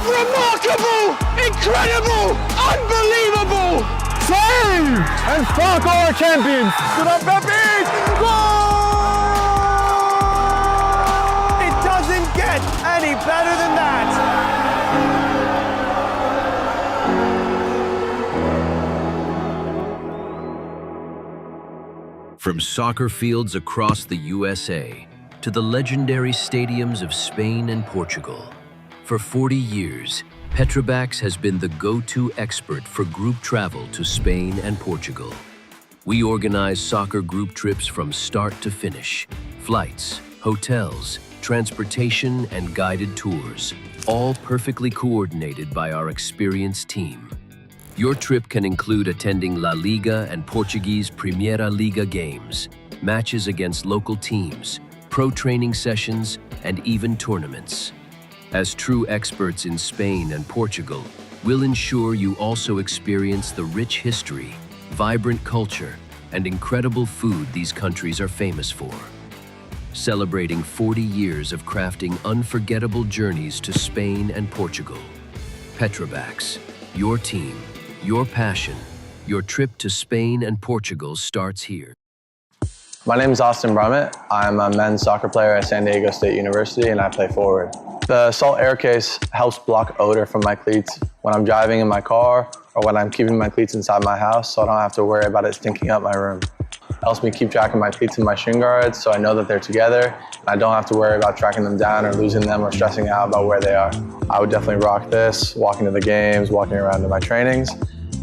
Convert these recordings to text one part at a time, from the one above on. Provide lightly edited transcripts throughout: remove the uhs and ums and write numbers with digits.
Remarkable! Incredible! Unbelievable! Spain and Soccer are champions! Good up, Pepe! Goal! It doesn't get any better than that! From soccer fields across the USA to the legendary stadiums of Spain and Portugal, for 40 years, Petrobax has been the go-to expert for group travel to Spain and Portugal. We organize soccer group trips from start to finish, flights, hotels, transportation, and guided tours, all perfectly coordinated by our experienced team. Your trip can include attending La Liga and Portuguese Primeira Liga games, matches against local teams, pro training sessions, and even tournaments. As true experts in Spain and Portugal, we'll ensure you also experience the rich history, vibrant culture, and incredible food these countries are famous for. Celebrating 40 years of crafting unforgettable journeys to Spain and Portugal. Petrobax, your team, your passion, your trip to Spain and Portugal starts here. My name is Austin Brummett. I'm a men's soccer player at San Diego State University and I play forward. The Salt Air Case helps block odor from my cleats when I'm driving in my car or when I'm keeping my cleats inside my house so I don't have to worry about it stinking up my room. It helps me keep track of my cleats and my shin guards so I know that they're together and I don't have to worry about tracking them down or losing them or stressing out about where they are. I would definitely rock this, walking to the games, walking around to my trainings.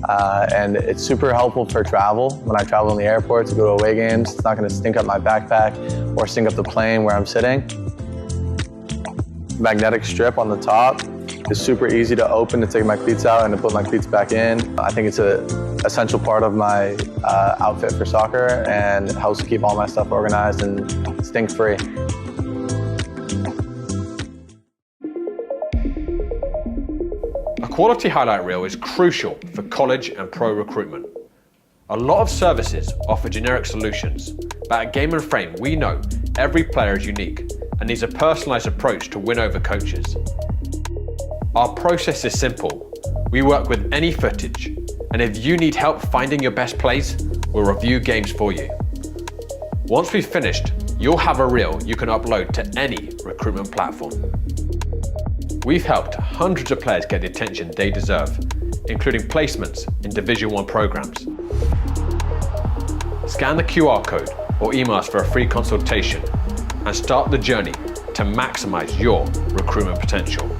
And it's super helpful for travel. When I travel in the airport to go to away games, it's not going to stink up my backpack or stink up the plane where I'm sitting. Magnetic strip on the top is super easy to open to take my cleats out and to put my cleats back in. I think it's an essential part of my outfit for soccer and it helps keep all my stuff organized and stink-free. A quality highlight reel is crucial for college and pro recruitment. A lot of services offer generic solutions, but at Game & Frame we know every player is unique and needs a personalised approach to win over coaches. Our process is simple. We work with any footage, and if you need help finding your best plays, we'll review games for you. Once we've finished, you'll have a reel you can upload to any recruitment platform. We've helped hundreds of players get the attention they deserve, including placements in Division 1 programs. Scan the QR code or email us for a free consultation and start the journey to maximize your recruitment potential.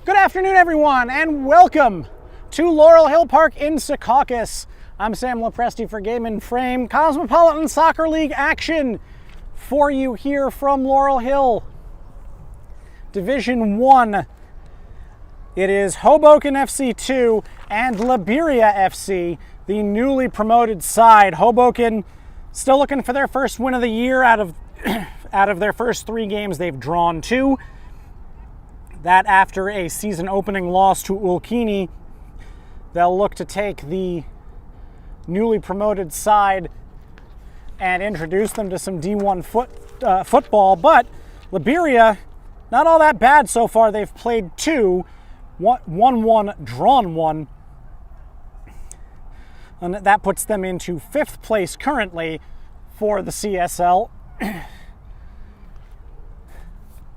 Good afternoon, everyone, and welcome to Laurel Hill Park in Secaucus. I'm Sam Lopresti for Game and Frame. Cosmopolitan Soccer League action for you here from Laurel Hill. Division 1. It is Hoboken FC 2 and Laberia FC, the newly promoted side. Hoboken still looking for their first win of the year. Out of their first 3 games, they've drawn 2. That after a season opening loss to Ulkini. They'll look to take the newly promoted side and introduce them to some D1 football. But Laberia, not all that bad so far. They've played 2, won 1, drawn 1. And that puts them into 5th place currently for the CSL.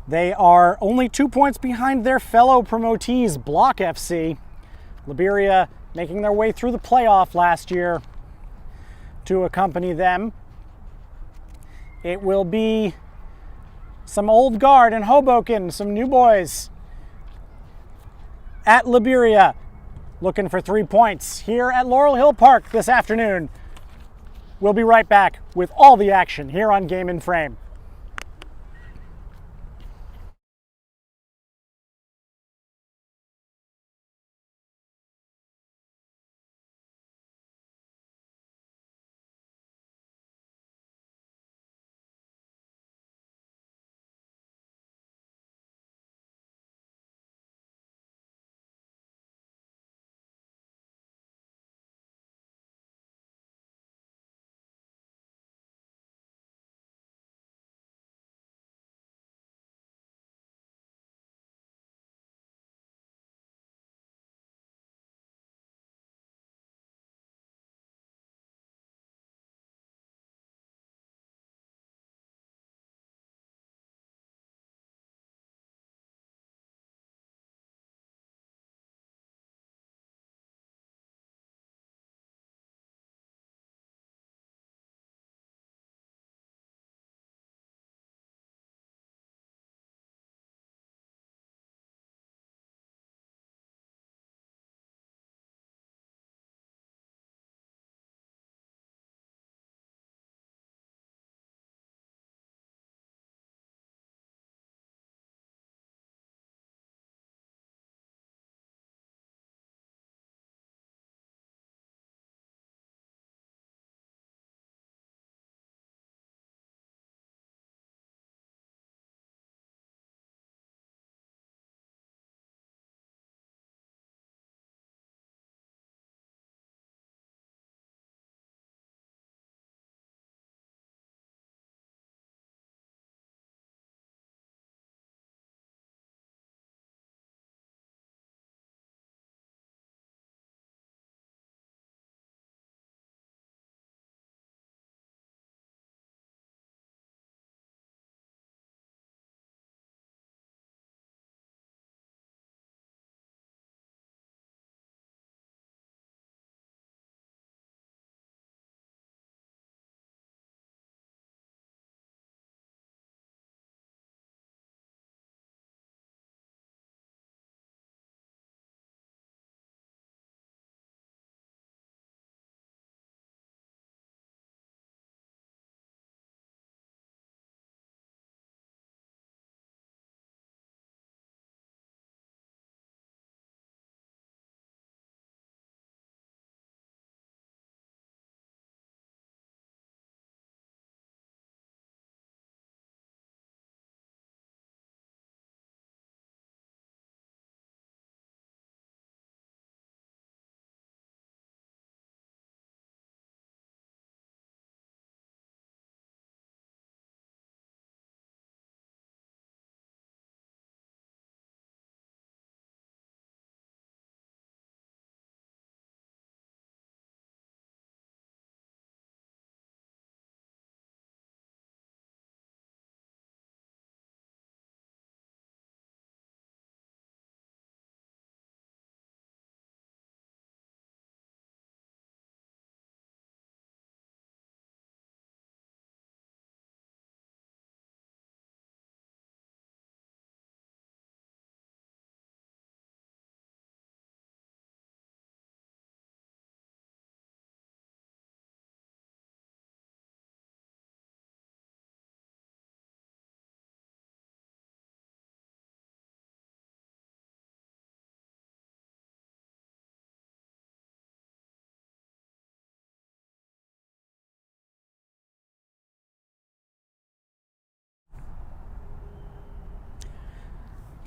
They are only 2 points behind their fellow promotees, Block FC. Laberia making their way through the playoff last year to accompany them. It will be some old guard in Hoboken, some new boys at Laberia looking for 3 points here at Laurel Hill Park this afternoon. We'll be right back with all the action here on Game and Frame.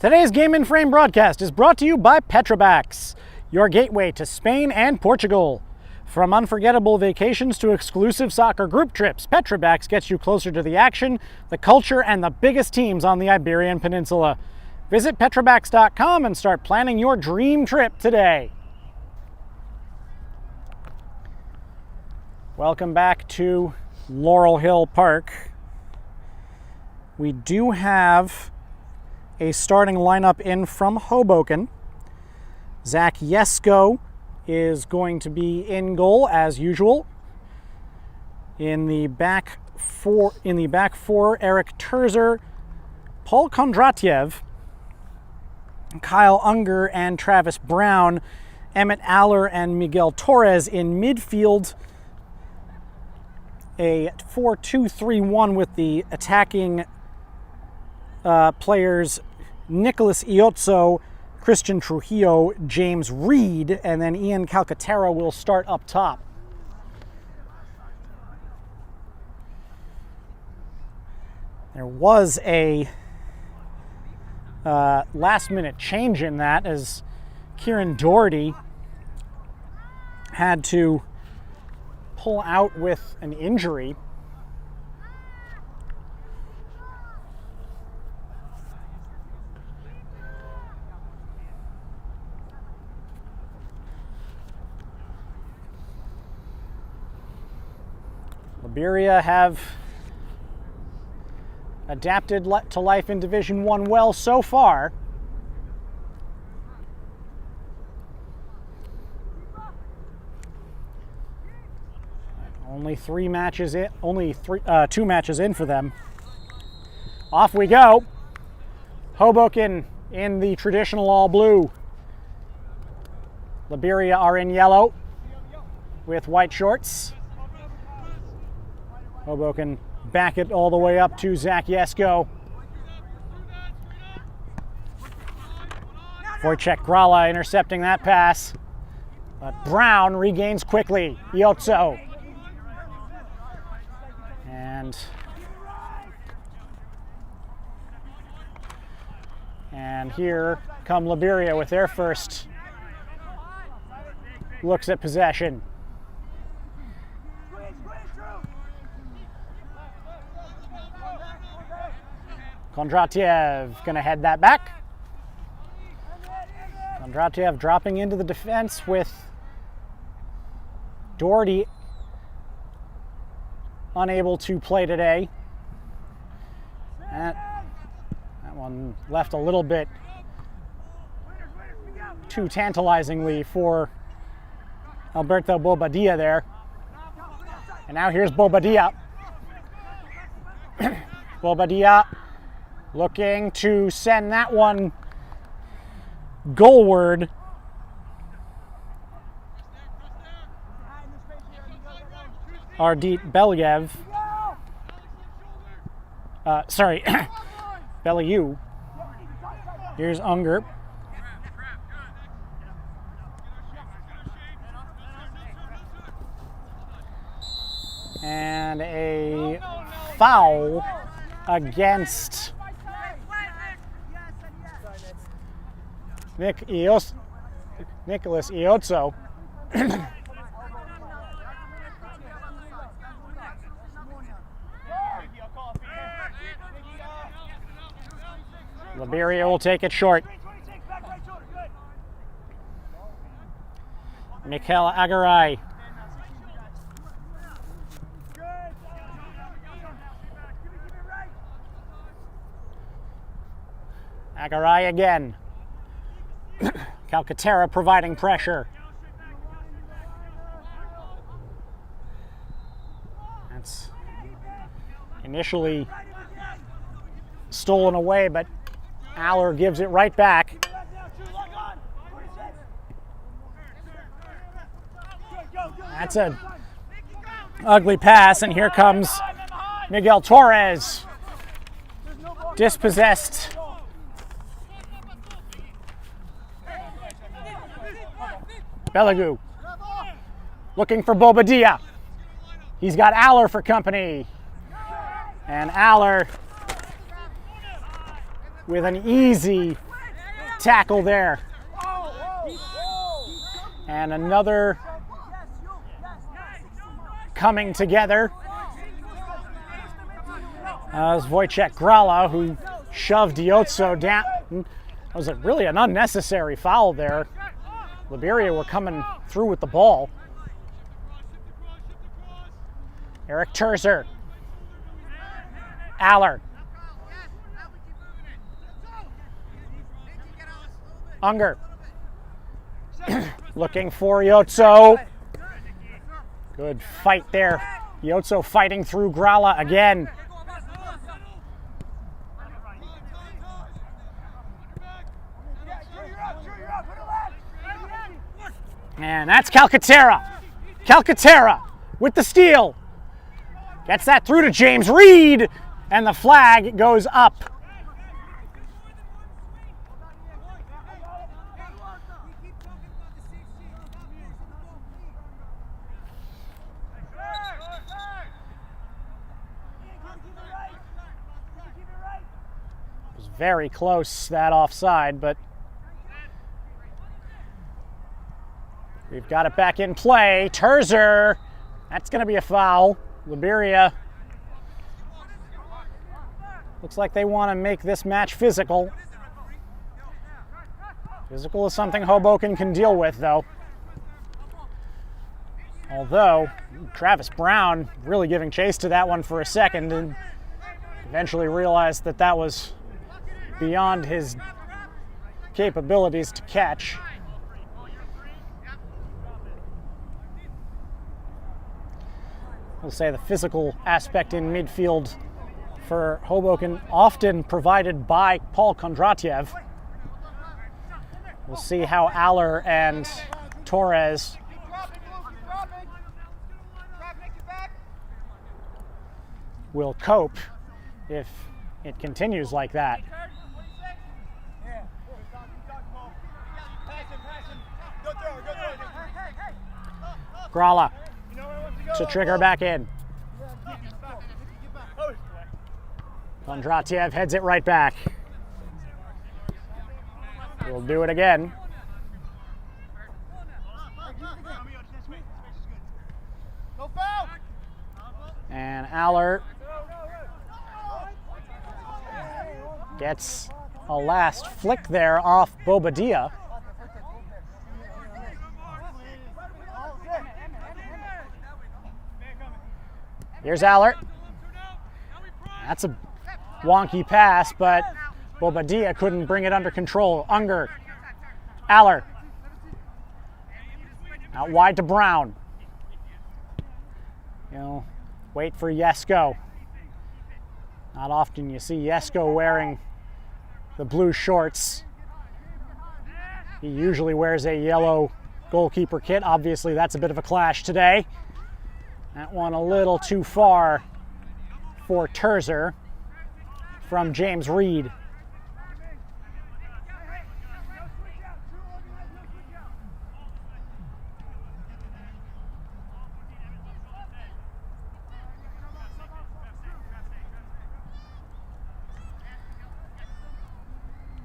Today's Game in Frame broadcast is brought to you by Petrobras, your gateway to Spain and Portugal. From unforgettable vacations to exclusive soccer group trips, Petrobras gets you closer to the action, the culture, and the biggest teams on the Iberian Peninsula. Visit Petrobras.com and start planning your dream trip today. Welcome back to Laurel Hill Park. We do have a starting lineup in from Hoboken. Zach Yesko is going to be in goal as usual. In the back four, Eric Terzer, Paul Kondratiev, Kyle Unger, and Travis Brown, Emmett Aller, and Miguel Torres in midfield. A 4-2-3-1 with the attacking players Nicholas Iozzo, Christian Trujillo, James Reed, and then Ian Calcaterra will start up top. There was a last-minute change in that as Kieran Doherty had to pull out with an injury. Laberia have adapted to life in Division 1 well so far. Only 2 matches in for them. Off we go. Hoboken in the traditional all blue. Laberia are in yellow with white shorts. Hoboken back it all the way up to Zach Yesko. Wojciech Grala intercepting that pass. But Brown regains quickly. Iozzo. And here come Laberia with their first looks at possession. Kondratiev gonna head that back. Kondratiev dropping into the defense with Doherty unable to play today. That one left a little bit too tantalizingly for Alberto Bobadilla there. And now here's Bobadilla. Bobadilla looking to send that one goalward. Ardit Belyev. Bellew. Here's Unger. And a foul against Nicholas Iozzo. Laberia will take it short. Mikhail Agaray. Agaray again. Calcaterra providing pressure. That's initially stolen away, but Aller gives it right back. That's an ugly pass, and here comes Miguel Torres. Dispossessed. Bellew looking for Bobadilla. He's got Aller for company. And Aller with an easy tackle there. And another coming together. It was Wojciech Grala who shoved Iotso down. It was really an unnecessary foul there. Laberia were coming through with the ball. Eric Terzer. Aller. Unger. Looking for Iotso. Good fight there. Iotso fighting through Grala again. And that's Calcaterra. Calcaterra with the steal. Gets that through to James Reed, and the flag goes up. It was very close, that offside, but we've got it back in play. Terzer, that's going to be a foul. Laberia looks like they want to make this match physical. Physical is something Hoboken can deal with, though. Although, Travis Brown really giving chase to that one for a second and eventually realized that that was beyond his capabilities to catch. We'll say the physical aspect in midfield for Hoboken often provided by Paul Kondratiev. We'll see how Aller and Torres will cope if it continues like that. Grala to trigger back in. Kondratiev heads it right back. We'll do it again. And Aller gets a last flick there off Bobadilla. Here's Aller. That's a wonky pass, but Bobadilla couldn't bring it under control. Unger. Aller. Out wide to Brown. Wait for Jesko. Not often you see Jesko wearing the blue shorts. He usually wears a yellow goalkeeper kit. Obviously, that's a bit of a clash today. That one a little too far for Terzer from James Reed.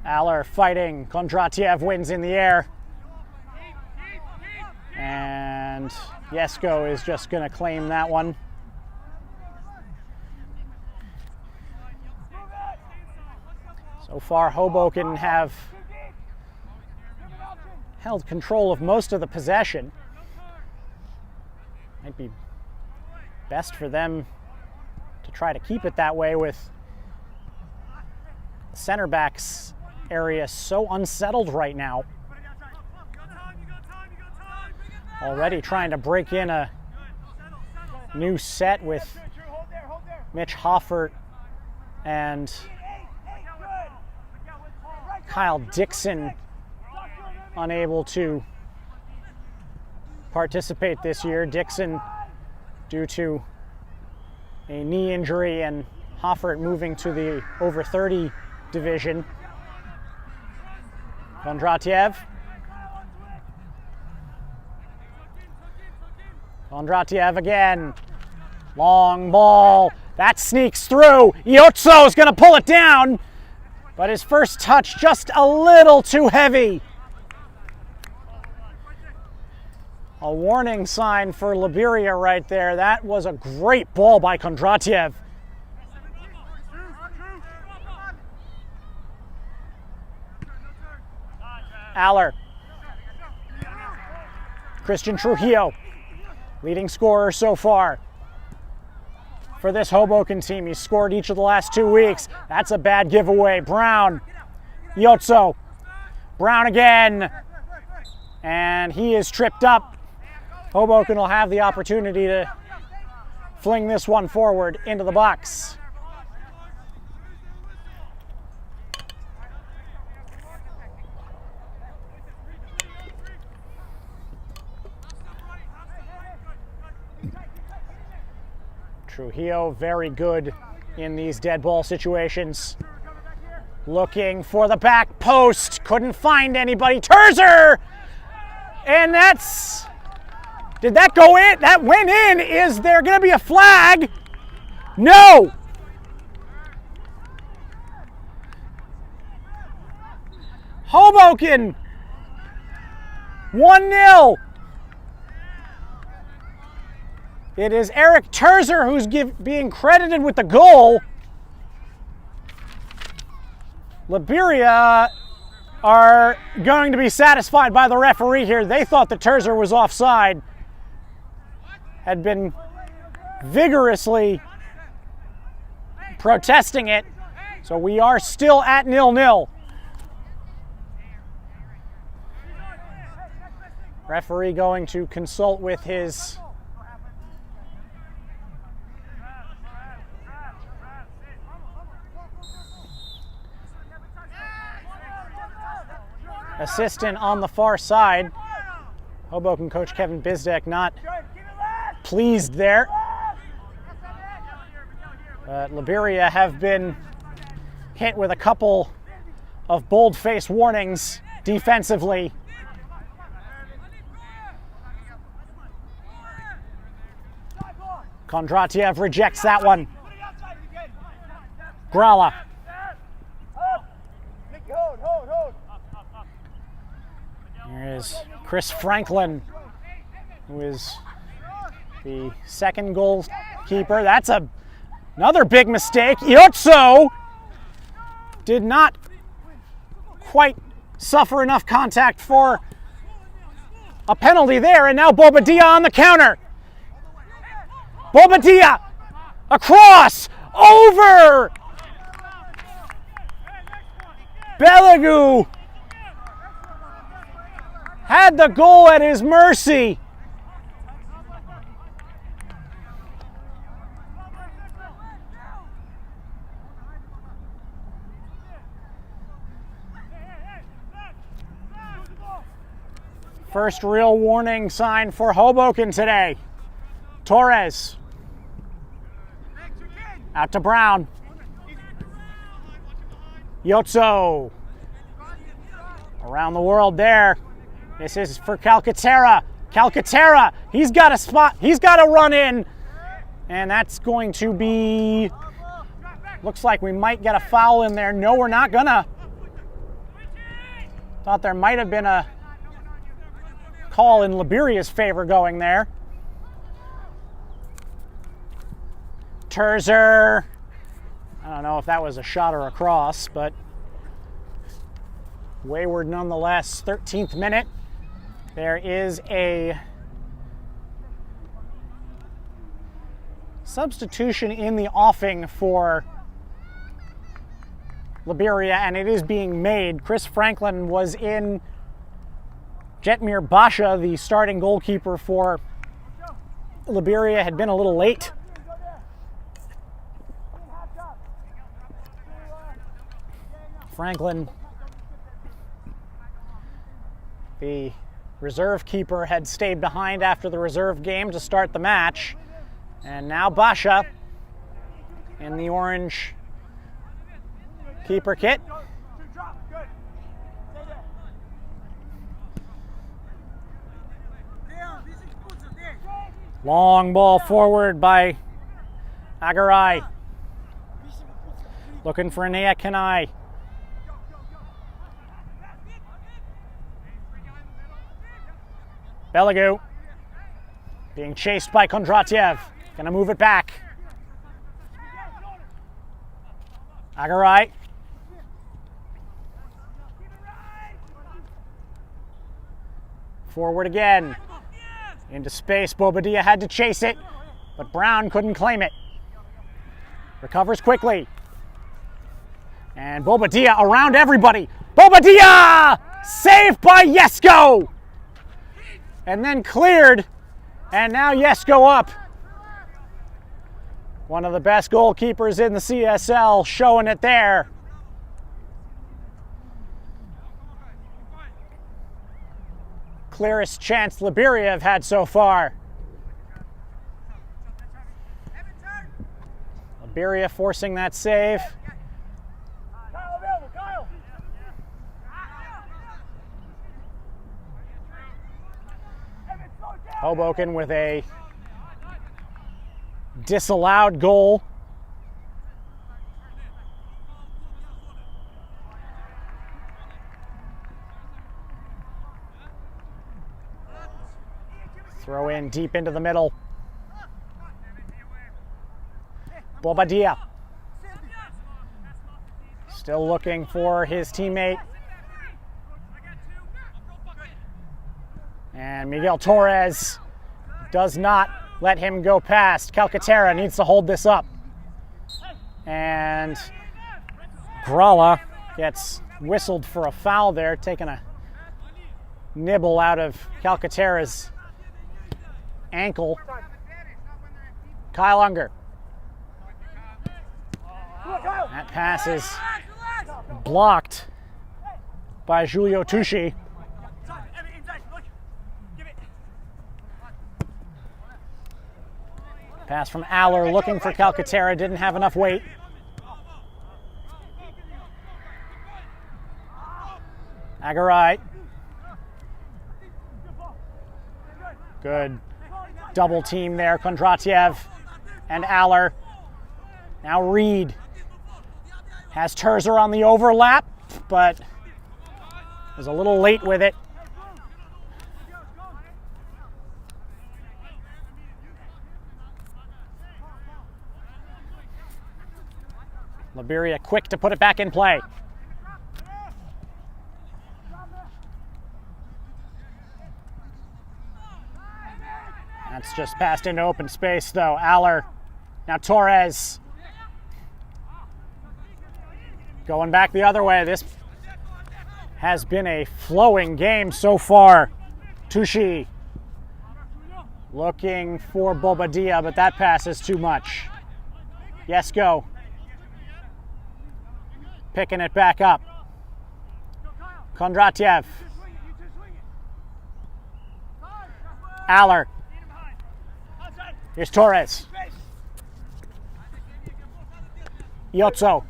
Aller fighting. Kondratiev wins in the air. And Jesko is just going to claim that one. So far, Hoboken have held control of most of the possession. Might be best for them to try to keep it that way with the center backs area so unsettled right now. Already trying to break in a new set with Mitch Hoffert and Kyle Dixon unable to participate this year. Dixon due to a knee injury and Hoffert moving to the over 30 division. Kondratiev. Kondratiev again. Long ball. That sneaks through. Iotso is going to pull it down. But his first touch just a little too heavy. A warning sign for Laberia right there. That was a great ball by Kondratiev. Aller. Christian Trujillo, leading scorer so far for this Hoboken team. He's scored each of the last 2 weeks. That's a bad giveaway. Brown, Yotso, Brown again, and he is tripped up. Hoboken will have the opportunity to fling this one forward into the box. Trujillo, very good in these dead ball situations. Looking for the back post, couldn't find anybody. Terzer! And that's, did that go in? That went in. Is there gonna be a flag? No! Hoboken, 1-0. It is Eric Terzer who's being credited with the goal. Laberia are going to be satisfied by the referee here. They thought that Terzer was offside. Had been vigorously protesting it. So we are still at 0-0. Referee going to consult with his assistant on the far side. Hoboken coach Kevin Bizdek not pleased there. Laberia have been hit with a couple of bold-faced warnings defensively. Kondratiev rejects that one. Grala. Here is Chris Franklin, who is the second goalkeeper. That's another big mistake. Yotso did not quite suffer enough contact for a penalty there, and now Bobadilla on the counter. Bobadilla across, over. Belagu had the goal at his mercy. First real warning sign for Hoboken today. Torres. Out to Brown. Yotso. Around the world there. This is for Calcaterra. Calcaterra, he's got a spot, he's got a run in. And that's going to be, looks like we might get a foul in there. No, we're not gonna. Thought there might have been a call in Laberia's favor going there. Terzer. I don't know if that was a shot or a cross, but wayward nonetheless. 13th minute. There is a substitution in the offing for Laberia, and it is being made. Chris Franklin was in. Jetmir Basha, the starting goalkeeper for Laberia, had been a little late. Franklin, the reserve keeper, had stayed behind after the reserve game to start the match. And now Basha in the orange keeper kit. Long ball forward by Agaray. Looking for Anea Kanai. Belagu being chased by Kondratiev. Gonna move it back. Agarai. Forward again. Into space. Bobadilla had to chase it, but Brown couldn't claim it. Recovers quickly. And Bobadilla around everybody. Bobadilla! Saved by Jesko! And then cleared. And now Jesko up. One of the best goalkeepers in the CSL showing it there. Clearest chance Laberia have had so far. Laberia forcing that save. Hoboken with a disallowed goal. Throw in deep into the middle. Bobadilla. Still looking for his teammate. And Miguel Torres does not let him go past. Calcaterra needs to hold this up. And Gralla gets whistled for a foul there, taking a nibble out of Calcaterra's ankle. Kyle Unger. That pass is blocked by Julio Tucci. Pass from Aller looking for Calcaterra, didn't have enough weight. Agarai. Good double team there, Kondratiev and Aller. Now Reed has Terzer on the overlap, but was a little late with it. Laberia quick to put it back in play. That's just passed into open space though. Aller. Now Torres. Going back the other way. This has been a flowing game so far. Tucci looking for Bobadilla, but that pass is too much. Jesko picking it back up. Kondratiev. Aller. Here's Torres. Yotso.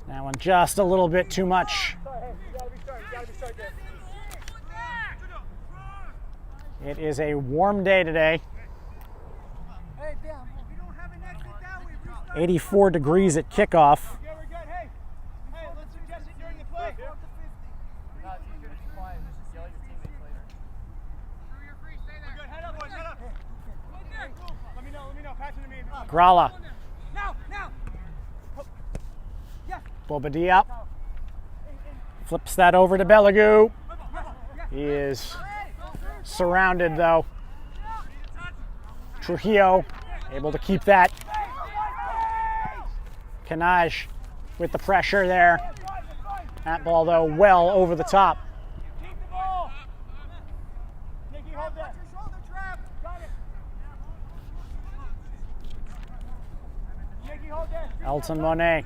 That one just a little bit too much. It is a warm day today. 84 degrees at kickoff. Gralla. Bobadilla flips that over to Belagu. He is surrounded though. Trujillo able to keep that. Canage with the pressure there. That ball though well over the top. Elton Monet.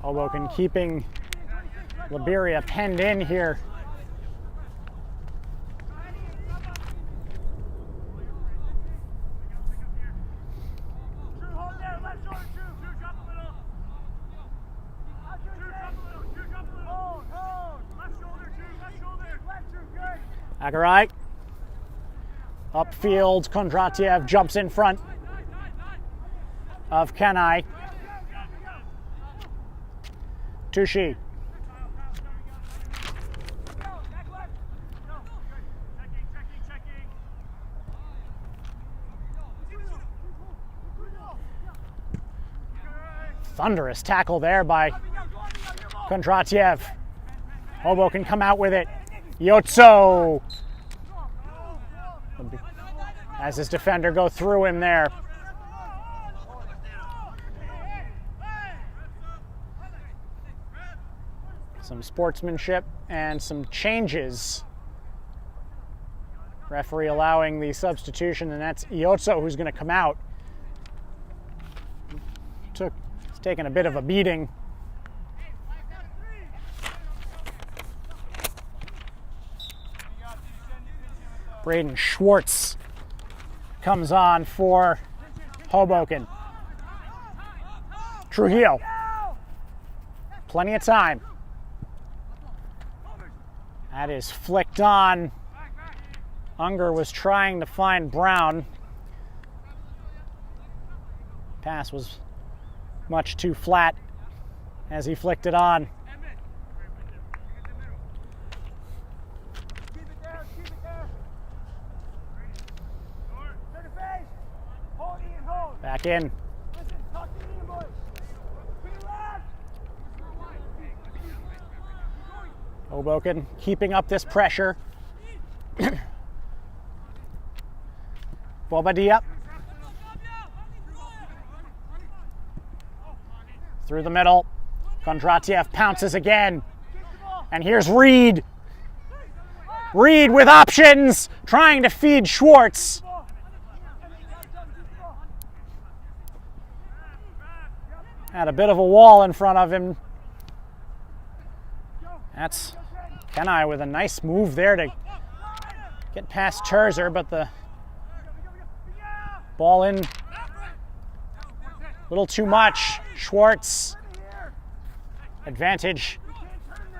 Hoboken keeping Laberia penned in here. Agarai. Upfield, Kondratiev jumps in front of Kenai. Tushy. Thunderous tackle there by Kondratiev. Hoboken come out with it. Yotso has his defender go through him there. Some sportsmanship and some changes. Referee allowing the substitution, and that's Yotso who's going to come out. He's taken a bit of a beating. Braden Schwartz comes on for Hoboken. Trujillo. Plenty of time. That is flicked on. Unger was trying to find Brown. Pass was much too flat as he flicked it on. Back in. Hoboken keeping up this pressure. Bobadilla. Through the middle. Kondratiev pounces again. And here's Reed. Reed with options, trying to feed Schwartz. Had a bit of a wall in front of him. That's Kenai with a nice move there to get past Terzer, but the ball in a little too much. Schwartz. Advantage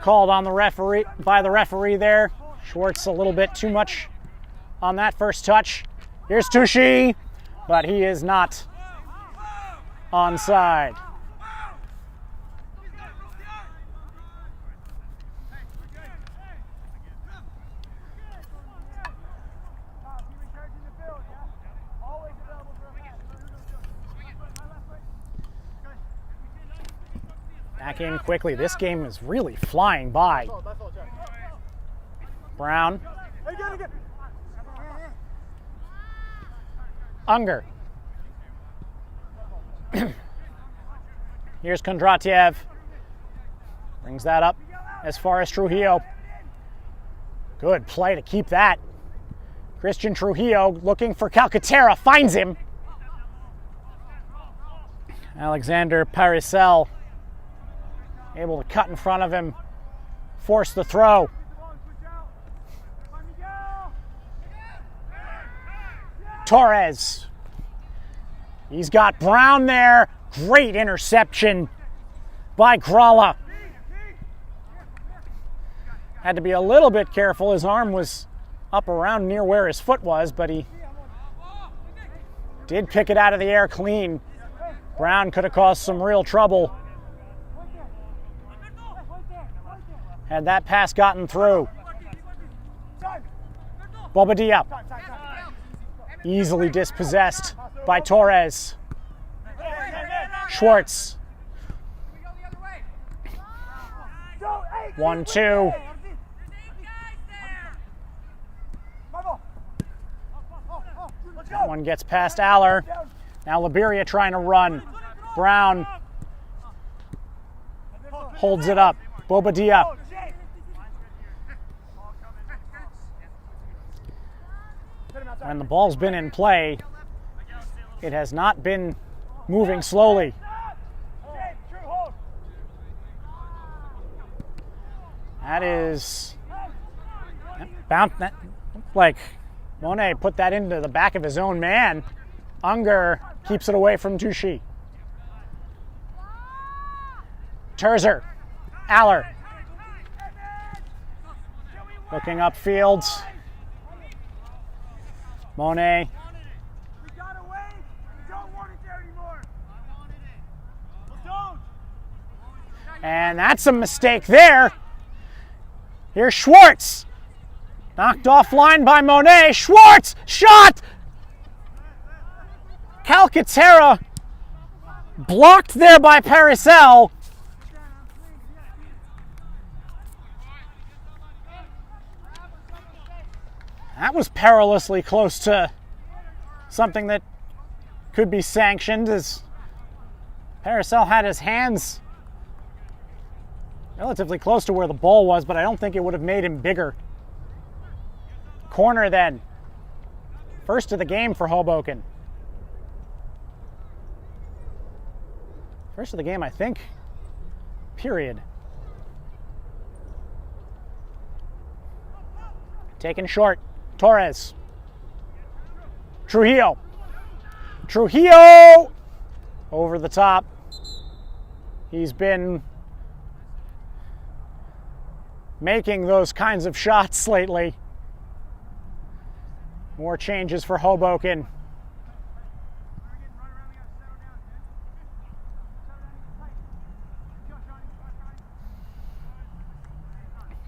called on the referee by the referee there. Schwartz a little bit too much on that first touch. Here's Tushy, but he is not onside. Back in quickly. This game is really flying by. Brown. Unger. Here's Kondratiev. Brings that up as far as Trujillo. Good play to keep that. Christian Trujillo looking for Calcaterra. Finds him. Alexander Paricel able to cut in front of him. Force the throw. Torres. He's got Brown there. Great interception by Gralla. Had to be a little bit careful. His arm was up around near where his foot was, but he did pick it out of the air clean. Brown could have caused some real trouble had that pass gotten through. Bobadilla. Easily dispossessed by Torres. Schwartz. 1-2. That one gets past Aller. Now Laberia trying to run. Brown holds it up. Bobadilla. When the ball's been in play, it has not been moving slowly. That is like Monet put that into the back of his own man. Unger keeps it away from Tushy. Terzer. Aller. Looking upfield. Monet. We gotta wait. We don't want it there anymore. I wanted it. Well, don't. And that's a mistake there. Here's Schwartz. Knocked offline by Monet. Schwartz! Shot! Calcaterra blocked there by Paracel. That was perilously close to something that could be sanctioned, as Paracel had his hands relatively close to where the ball was, but I don't think it would have made him bigger. Corner then. First of the game for Hoboken. First of the game, I think. Period. Taken short. Torres. Trujillo. Trujillo! Over the top. He's been making those kinds of shots lately. More changes for Hoboken.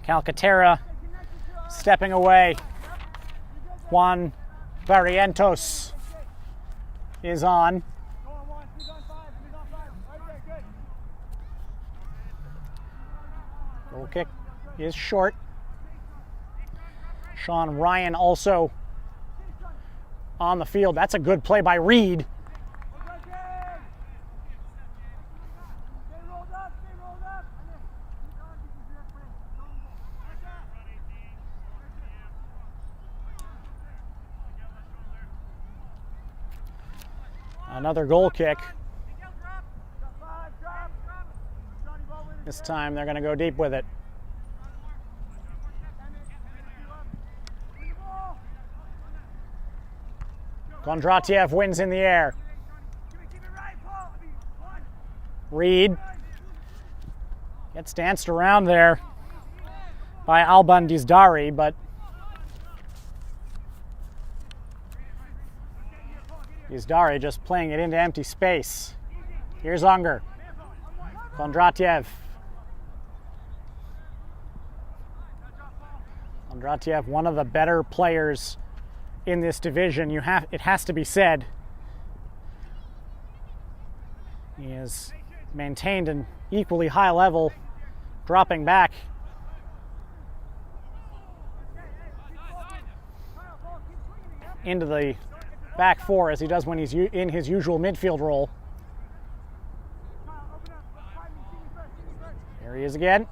Calcaterra stepping away. Juan Barrientos is on. Goal kick is short. Sean Ryan also on the field. That's a good play by Reed. Another goal kick. This time they're going to go deep with it. Kondratiev wins in the air. Reed gets danced around there by Alban Dizdari, but Dizdari just playing it into empty space. Here's Unger. Kondratiev. Kondratiev, one of the better players in this division. It has to be said. He has maintained an equally high level, dropping back. Into the back four as he does when he's in his usual midfield role. Here he is again.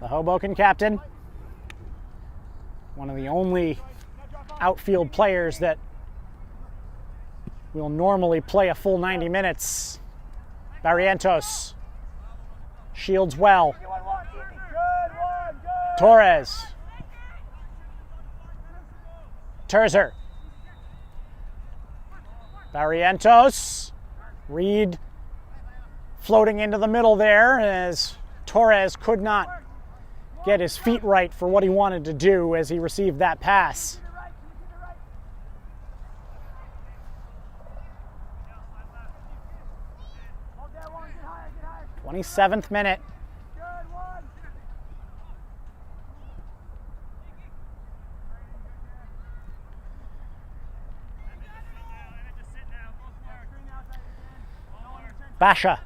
The Hoboken captain. One of the only outfield players that will normally play a full 90 minutes. Barrientos shields well. Torres. Terzer. Barrientos. Reed floating into the middle there as Torres could not get his feet right for what he wanted to do as he received that pass. 27th minute. Basha.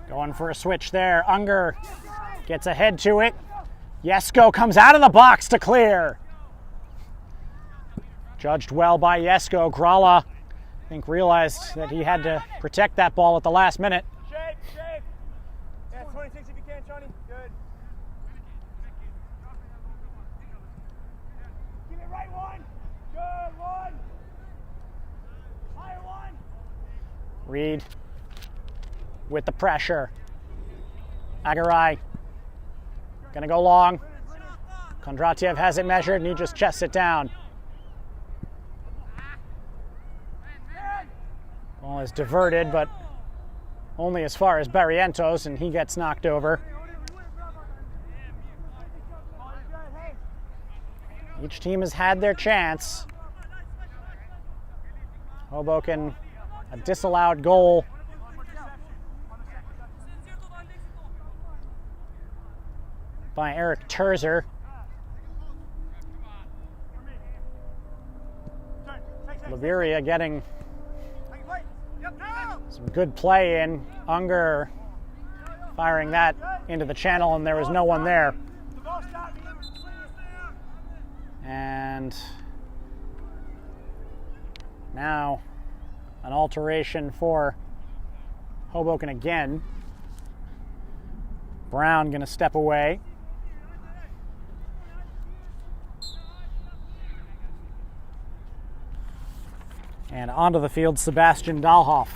Going for a switch there. Unger gets ahead to it. Jesko comes out of the box to clear. Judged well by Jesko. Grala, I think, realized that he had to protect that ball at the last minute. Shape. Yeah, 26 if you can, Johnny. Good. Give it right one. Good one. Higher one. Reed with the pressure. Agaray gonna go long. Kondratiev has it measured and he just chests it down. Ball is diverted, but only as far as Barrientos, and he gets knocked over. Each team has had their chance. Hoboken, a disallowed goal. By Eric Terzer. Laberia getting some good play in. Unger firing that into the channel, and there was no one there. And now an alteration for Hoboken again. Brown going to step away. And onto the field, Sebastian Dahlhoff.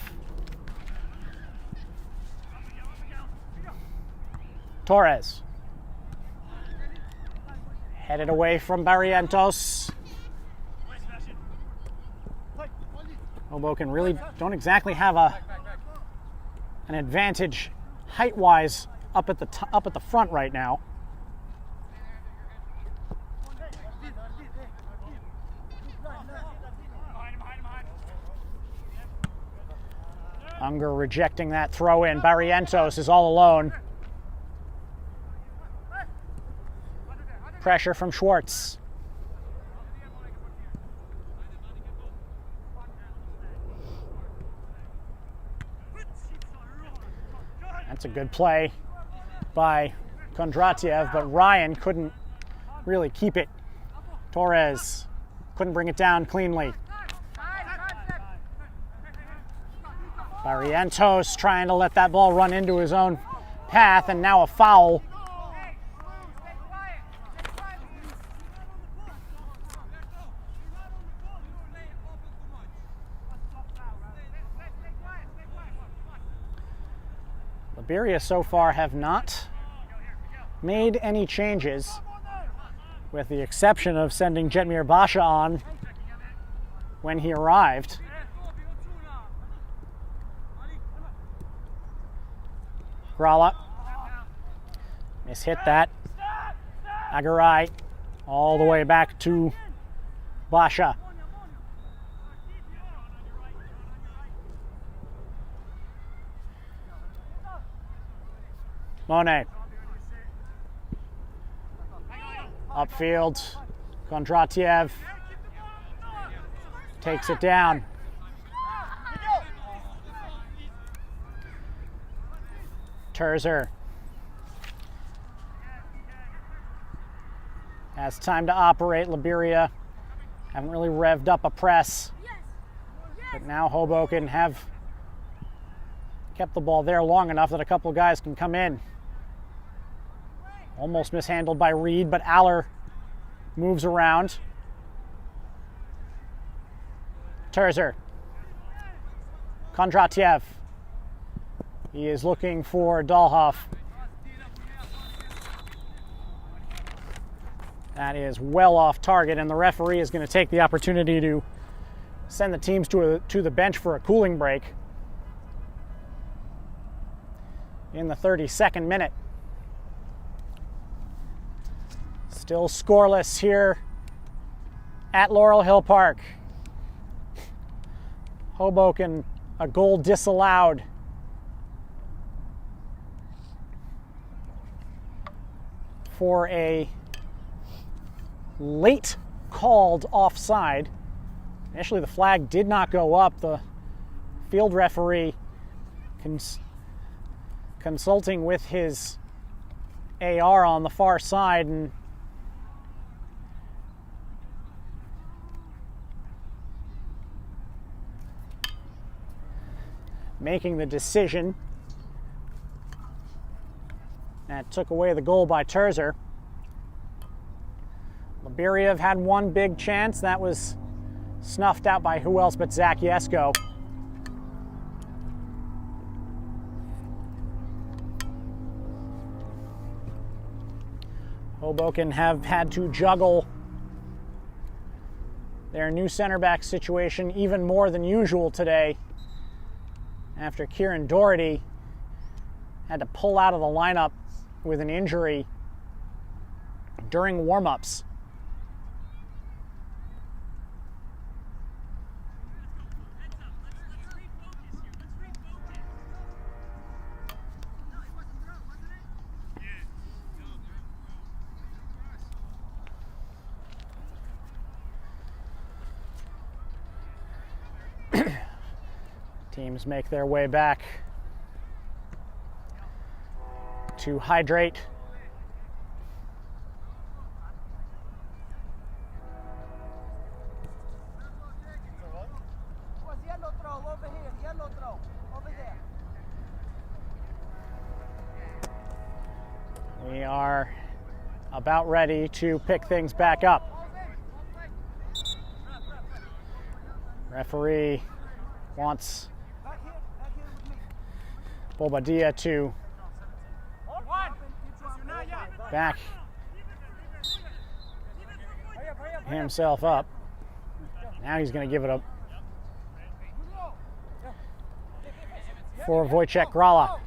Torres. Headed away from Barrientos. Hoboken really don't exactly have an advantage height-wise up at the front right now. Unger rejecting that throw in. Barrientos is all alone. Pressure from Schwartz. That's a good play by Kondratiev, but Ryan couldn't really keep it. Torres couldn't bring it down cleanly. Barrientos trying to let that ball run into his own path, and now a foul. Laberia so far have not made any changes, with the exception of sending Jetmir Basha on when he arrived. Grala mishit that. Agarai all the way back to Basha. Monet. Upfield. Kondratiev takes it down. Terzer has time to operate. Laberia haven't really revved up a press, but now Hoboken have kept the ball there long enough that a couple guys can come in. Almost mishandled by Reed, but Aller moves around. Terzer. Kondratiev. He is looking for Dahlhoff. That is well off target, and the referee is going to take the opportunity to send the teams to the bench for a cooling break in the 32nd minute. Still scoreless here at Laurel Hill Park. Hoboken, a goal disallowed. For a late called offside. Initially, the flag did not go up. The field referee consulting with his AR on the far side and making the decision. That took away the goal by Terzer. Laberia have had one big chance. That was snuffed out by who else but Zach Yesko. Hoboken have had to juggle their new center back situation even more than usual today, after Kieran Doherty had to pull out of the lineup with an injury during warm-ups. Teams make their way back to hydrate. We are about ready to pick things back up. Referee wants Bobadilla to back himself up. Now he's going to give it up for Wojciech Grala.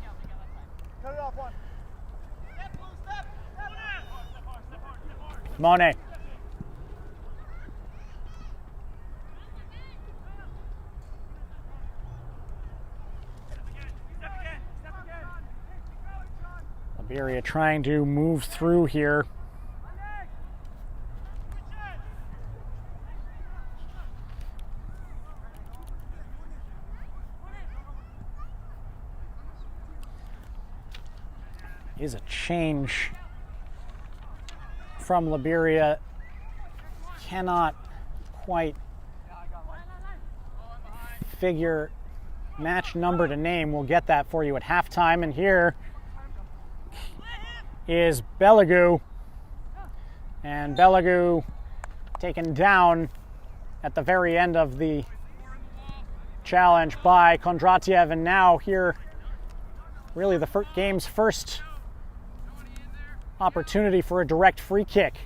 Monet. Laberia trying to move through here. Is a change from Laberia. Cannot quite figure match number to name. We'll get that for you at halftime. And here is Belagu. And Belagu taken down at the very end of the challenge by Kondratiev. And now here, really the game's first opportunity for a direct free kick.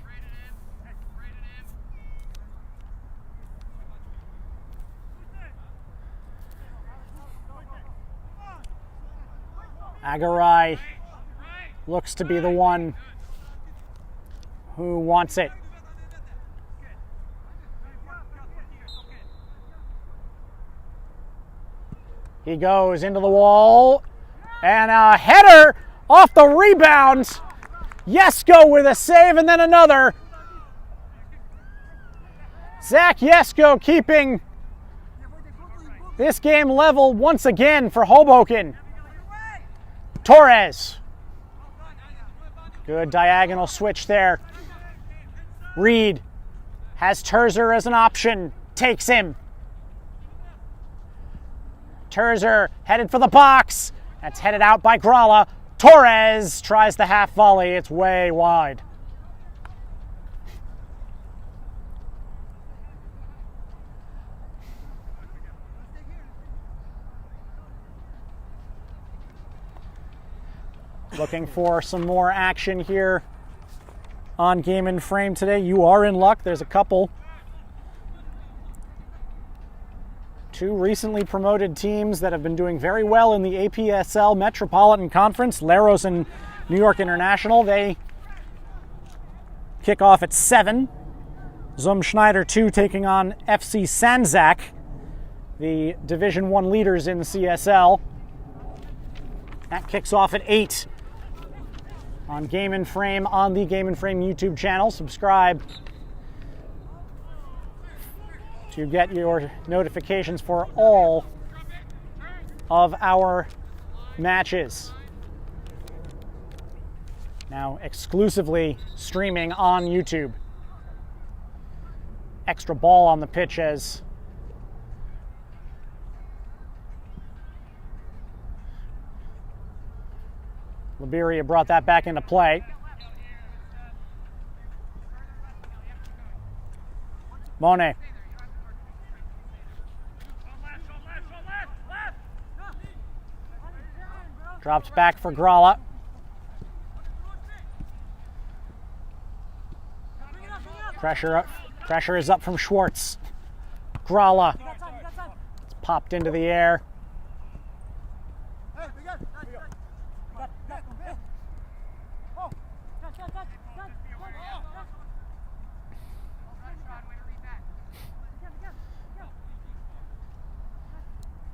Agaray looks to be the one who wants it. He goes into the wall, and a header off the rebound. Jesko with a save, and then another. Zach Jesko keeping this game level once again for Hoboken. Torres. Good diagonal switch there. Reed has Terzer as an option. Takes him. Terzer headed for the box. That's headed out by Grala. Torres tries the half volley. It's way wide. Looking for some more action here on Game and Frame today. You are in luck. There's a couple. Two recently promoted teams that have been doing very well in the APSL Metropolitan Conference, Leros and New York International. They kick off at 7. Zum Schneider 2 taking on FC Sanzak, the Division 1 leaders in CSL. That kicks off at 8 on Game and Frame on the Game and Frame YouTube channel. Subscribe to get your notifications for all of our matches. Now exclusively streaming on YouTube. Extra ball on the pitch as Laberia brought that back into play. Monet. Drops back for Grala. Pressure is up from Schwartz. Grala. It's popped into the air.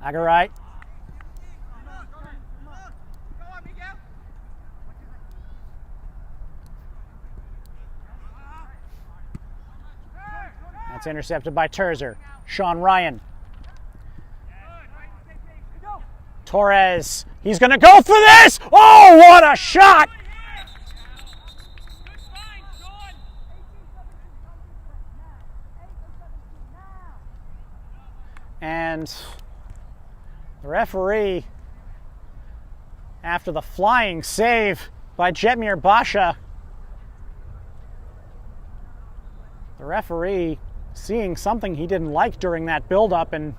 Agarai. That's intercepted by Terzer. Sean Ryan. Torres. He's going to go for this. Oh, what a shot! And the referee, after the flying save by Jetmir Basha, the referee seeing something he didn't like during that build-up and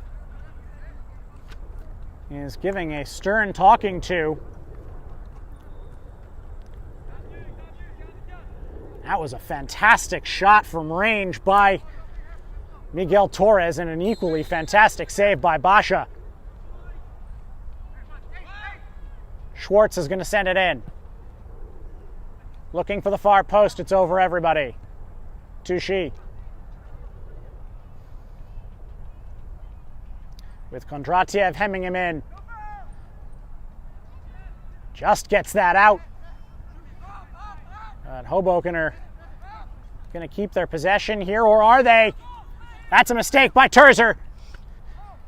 is giving a stern talking to. That was a fantastic shot from range by Miguel Torres and an equally fantastic save by Basha. Schwartz is going to send it in. Looking for the far post. It's over everybody. Touchy. With Kondratiev hemming him in. Just gets that out. Hoboken are going to keep their possession here, or are they? That's a mistake by Terzer.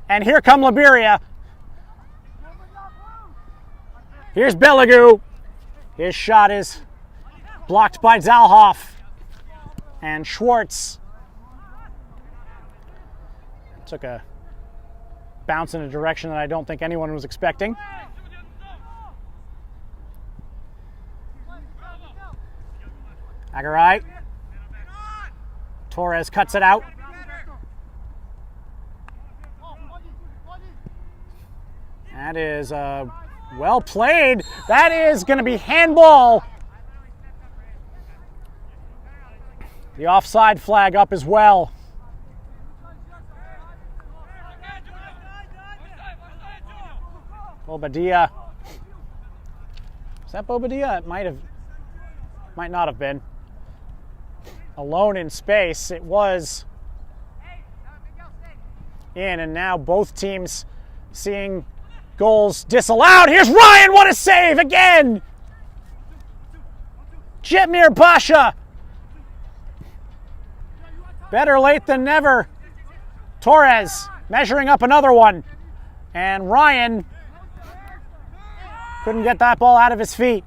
And here come Laberia. Here's Belagu. His shot is blocked by Zalhoff. And Schwartz took a bounce in a direction that I don't think anyone was expecting. Agarai. Torres cuts it out. That is well played. That is going to be handball. The offside flag up as well. Bobadilla. Is that Bobadilla? It might not have been. Alone in space. It was in, and now both teams seeing goals disallowed. Here's Ryan. What a save again. Jetmir Basha. Better late than never. Torres measuring up another one. And Ryan couldn't get that ball out of his feet.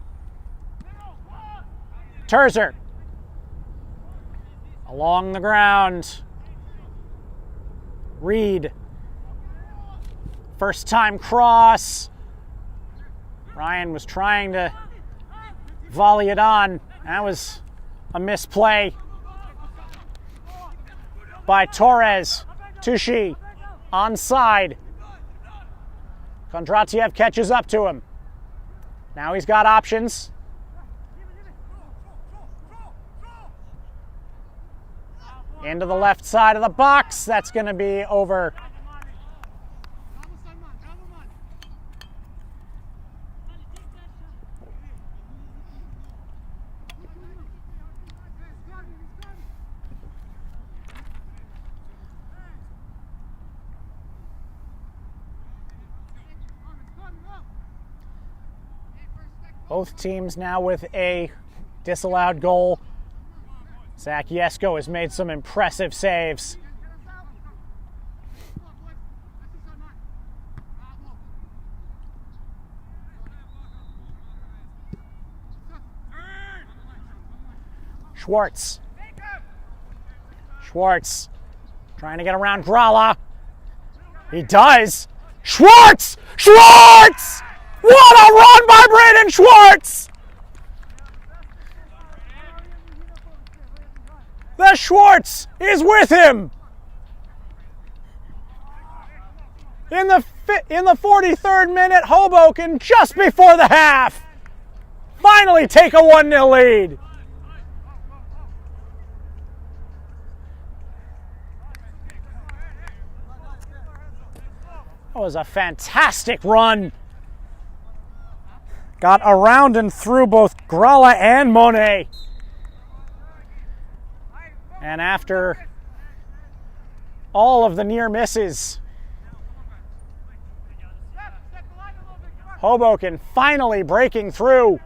Terzer. Along the ground. Reed. First time cross. Ryan was trying to volley it on. That was a misplay by Torres. Touchy onside. Kondratiev catches up to him. Now he's got options. Into the left side of the box. That's going to be over. Both teams now with a disallowed goal. Zach Yesko has made some impressive saves. Schwartz. Schwartz trying to get around Grala. He does. Schwartz! Schwartz! What a run by Braden Schwartz! The Schwartz is with him. In the 43rd minute, Hoboken, just before the half, finally take a 1-0 lead. That was a fantastic run. Got around and through both Grala and Monet. And after all of the near misses, Hoboken finally breaking through.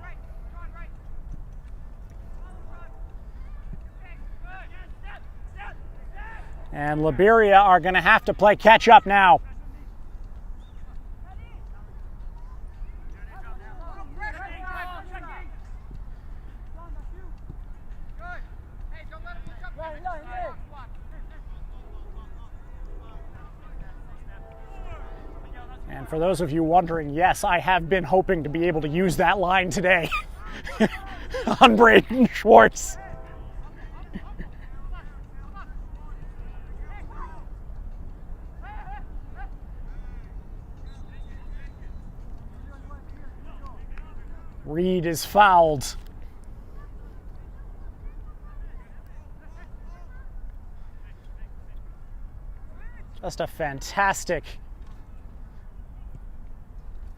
And Laberia are going to have to play catch up now. And for those of you wondering, yes, I have been hoping to be able to use that line today on Braden Schwartz. Reed is fouled. Just a fantastic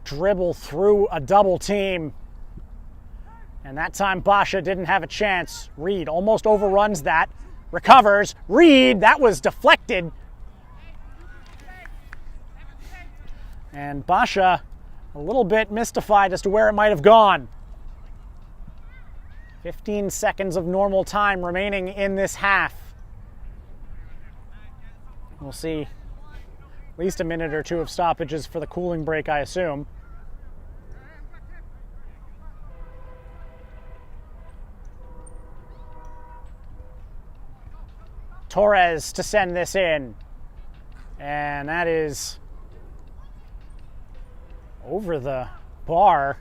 dribble through a double team. And that time Basha didn't have a chance. Reed almost overruns that. Recovers. Reed, that was deflected. And Basha a little bit mystified as to where it might have gone. 15 seconds of normal time remaining in this half. We'll see at least a minute or two of stoppages for the cooling break, I assume. Torres to send this in. And that is over the bar.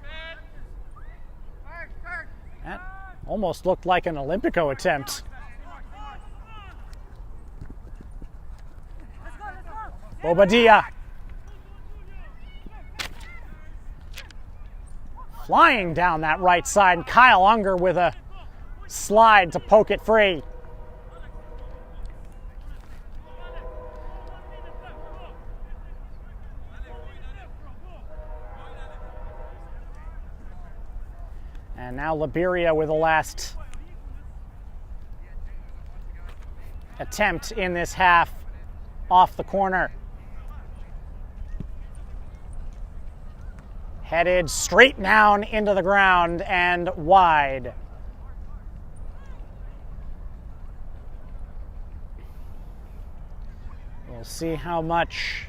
That almost looked like an Olympico attempt. Bobadilla. Flying down that right side. Kyle Unger with a slide to poke it free. And now Laberia with the last attempt in this half off the corner. Headed straight down into the ground and wide. We'll see how much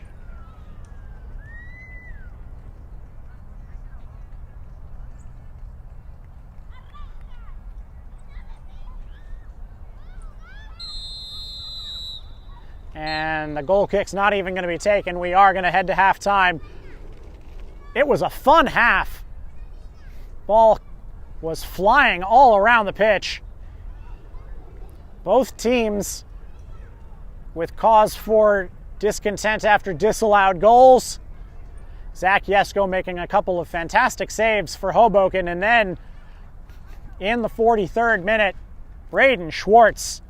and the goal kick's not even going to be taken. We are going to head to halftime. It was a fun half. Ball was flying all around the pitch. Both teams with cause for discontent after disallowed goals. Zach Yesko making a couple of fantastic saves for Hoboken, and then in the 43rd minute, Braden Schwartz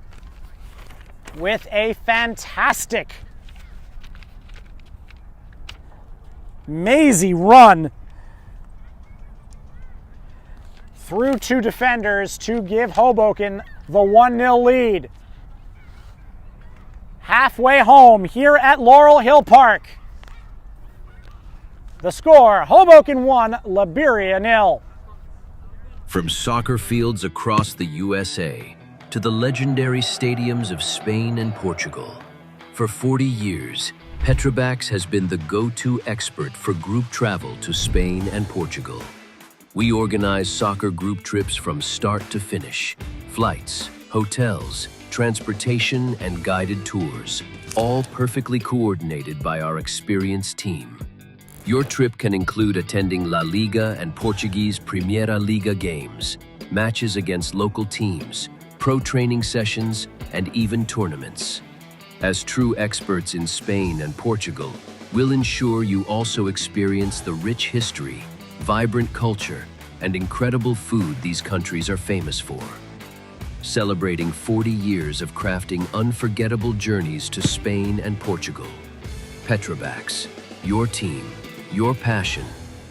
with a fantastic mazy run through two defenders to give Hoboken the 1-0 lead. Halfway home here at Laurel Hill Park. The score, Hoboken 1, Laberia 0. From soccer fields across the USA to the legendary stadiums of Spain and Portugal, for 40 years, Petrobax has been the go-to expert for group travel to Spain and Portugal. We organize soccer group trips from start to finish, flights, hotels, transportation, and guided tours, all perfectly coordinated by our experienced team. Your trip can include attending La Liga and Portuguese Primeira Liga games, matches against local teams, pro training sessions, and even tournaments. As true experts in Spain and Portugal, we'll ensure you also experience the rich history, vibrant culture, and incredible food these countries are famous for. Celebrating 40 years of crafting unforgettable journeys to Spain and Portugal. Petrobax, your team, your passion,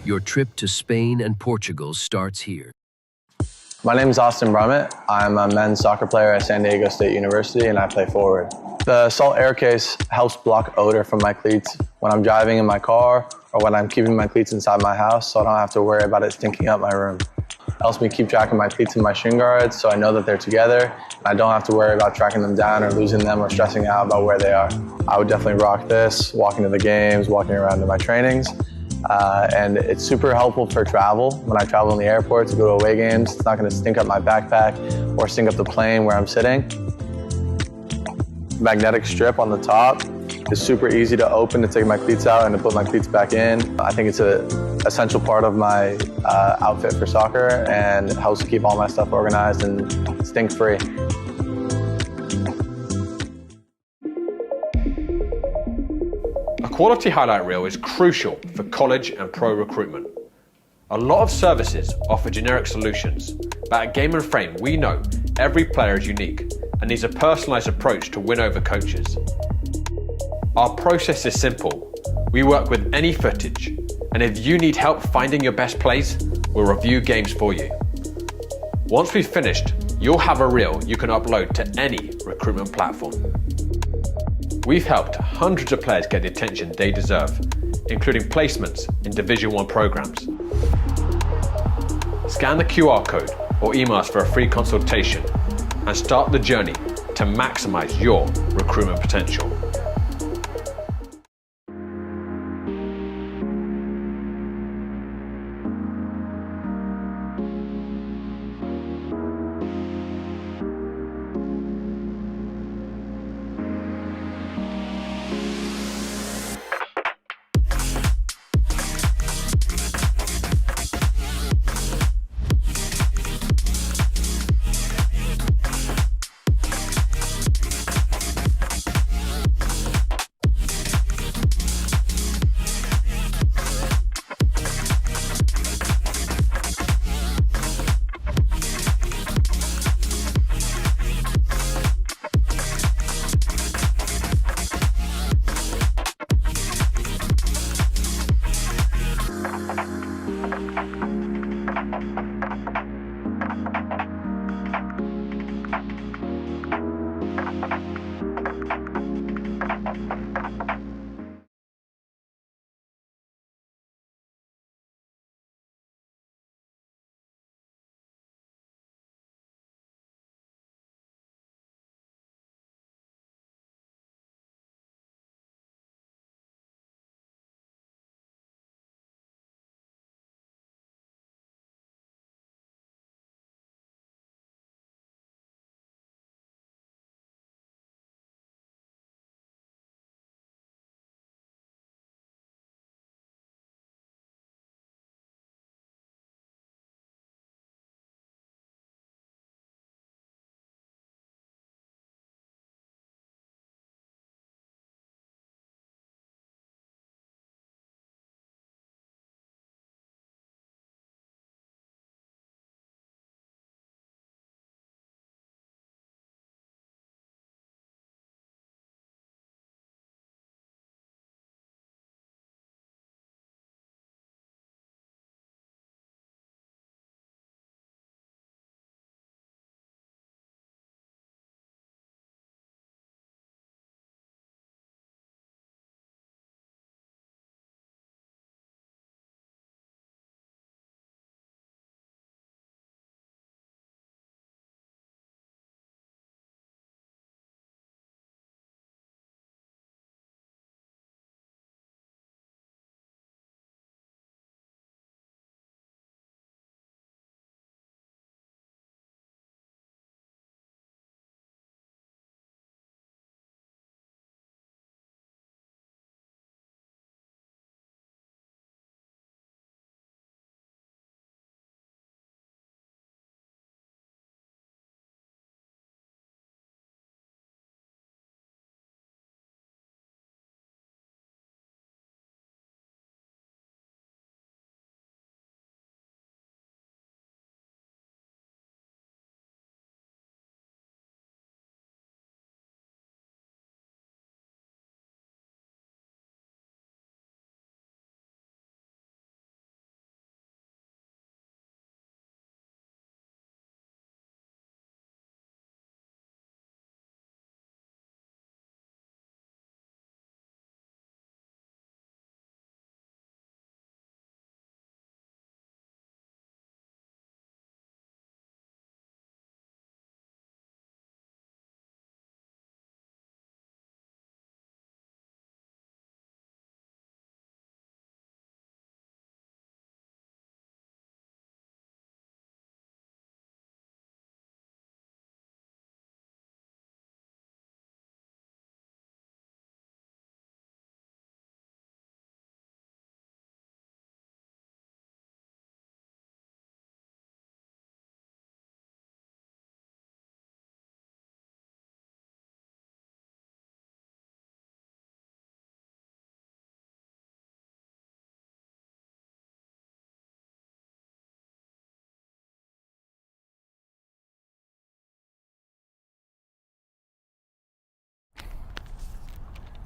your trip to Spain and Portugal starts here. My name is Austin Brummett. I'm a men's soccer player at San Diego State University, and I play forward. The salt air case helps block odor from my cleats when I'm driving in my car or when I'm keeping my cleats inside my house so I don't have to worry about it stinking up my room. It helps me keep track of my cleats and my shin guards so I know that they're together and I don't have to worry about tracking them down or losing them or stressing out about where they are. I would definitely rock this, walking to the games, walking around to my trainings. And it's super helpful for travel. When I travel in the airport to go to away games, it's not going to stink up my backpack or stink up the plane where I'm sitting. Magnetic strip on the top is super easy to open to take my cleats out and to put my cleats back in. I think it's an essential part of my outfit for soccer, and it helps keep all my stuff organized and stink-free. A quality highlight reel is crucial for college and pro recruitment. A lot of services offer generic solutions, but at Game & Frame we know every player is unique and needs a personalised approach to win over coaches. Our process is simple. We work with any footage, and if you need help finding your best plays, we'll review games for you. Once we've finished, you'll have a reel you can upload to any recruitment platform. We've helped hundreds of players get the attention they deserve, including placements in Division 1 programs. Scan the QR code or email us for a free consultation and start the journey to maximize your recruitment potential.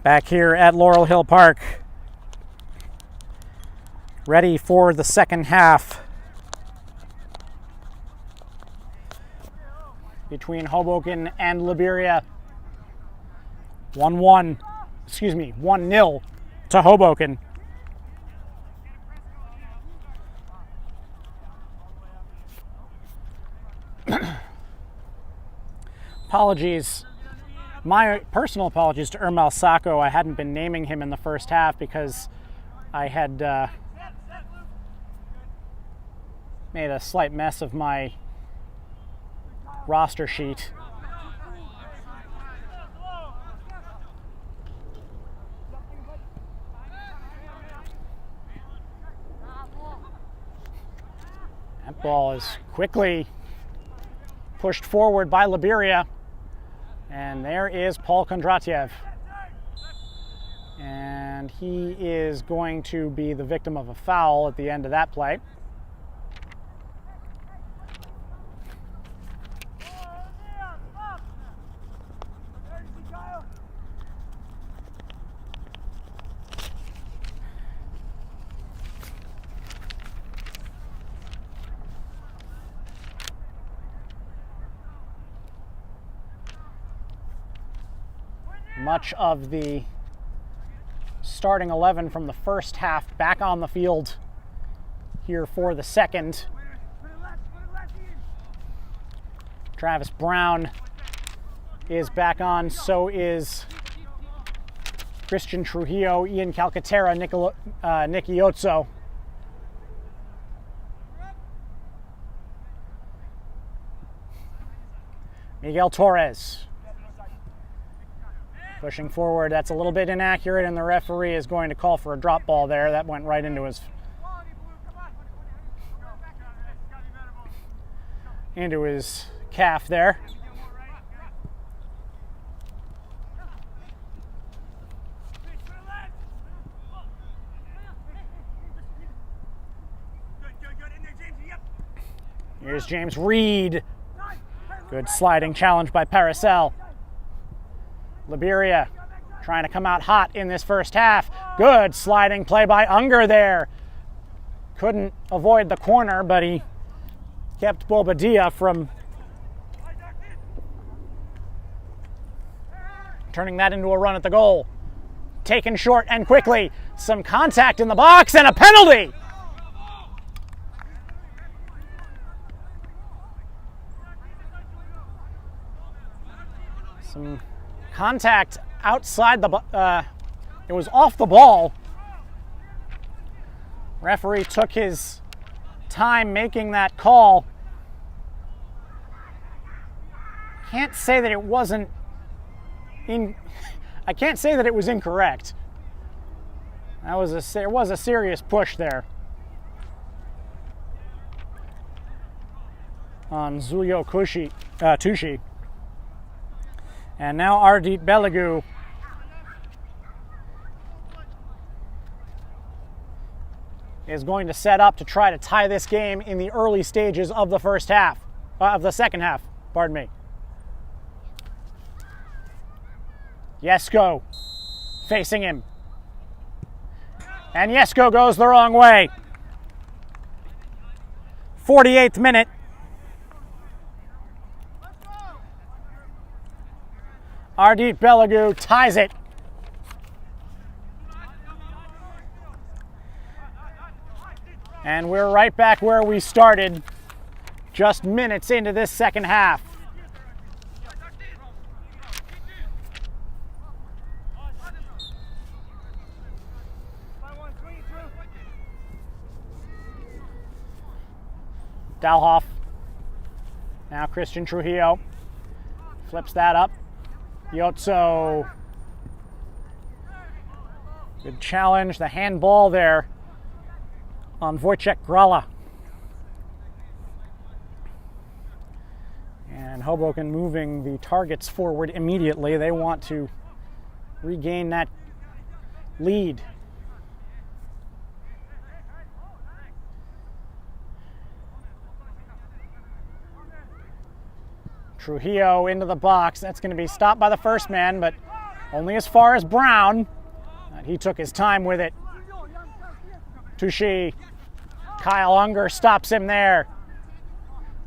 Back here at Laurel Hill Park, ready for the second half between Hoboken and Laberia. 1-0 to Hoboken. Apologies. My personal apologies to Ermal Sacco. I hadn't been naming him in the first half because I had made a slight mess of my roster sheet. That ball is quickly pushed forward by Laberia. And there is Paul Kondratiev. And he is going to be the victim of a foul at the end of that play. Much of the starting 11 from the first half back on the field here for the second. Travis Brown is back on, so is Christian Trujillo, Ian Calcaterra, Nick Iozzo. Miguel Torres pushing forward. That's a little bit inaccurate, and the referee is going to call for a drop ball there. That went right into his calf there. Here's James Reed. Good sliding challenge by Paracel. Laberia trying to come out hot in this first half. Good sliding play by Unger there. Couldn't avoid the corner, but he kept Bobadilla from turning that into a run at the goal. Taken short and quickly. Some contact in the box and a penalty. Some contact outside the it was off the ball. Referee took his time making that call. Can't say that it wasn't I can't say that it was incorrect. There was a serious push there on Zulio Tushi. And now Ardit Belagou is going to set up to try to tie this game in the early stages of the second half, pardon me. Jesko facing him. And Jesko goes the wrong way. 48th minute. Ardit Belagou ties it. And we're right back where we started, just minutes into this second half. Dalhoff. Now Christian Trujillo flips that up. Iozzo. Good challenge. The handball there on Wojciech Grala. And Hoboken moving the targets forward immediately. They want to regain that lead. Trujillo into the box. That's going to be stopped by the first man, but Only as far as Brown. And he took his time with it. Touche. Kyle Unger stops him there.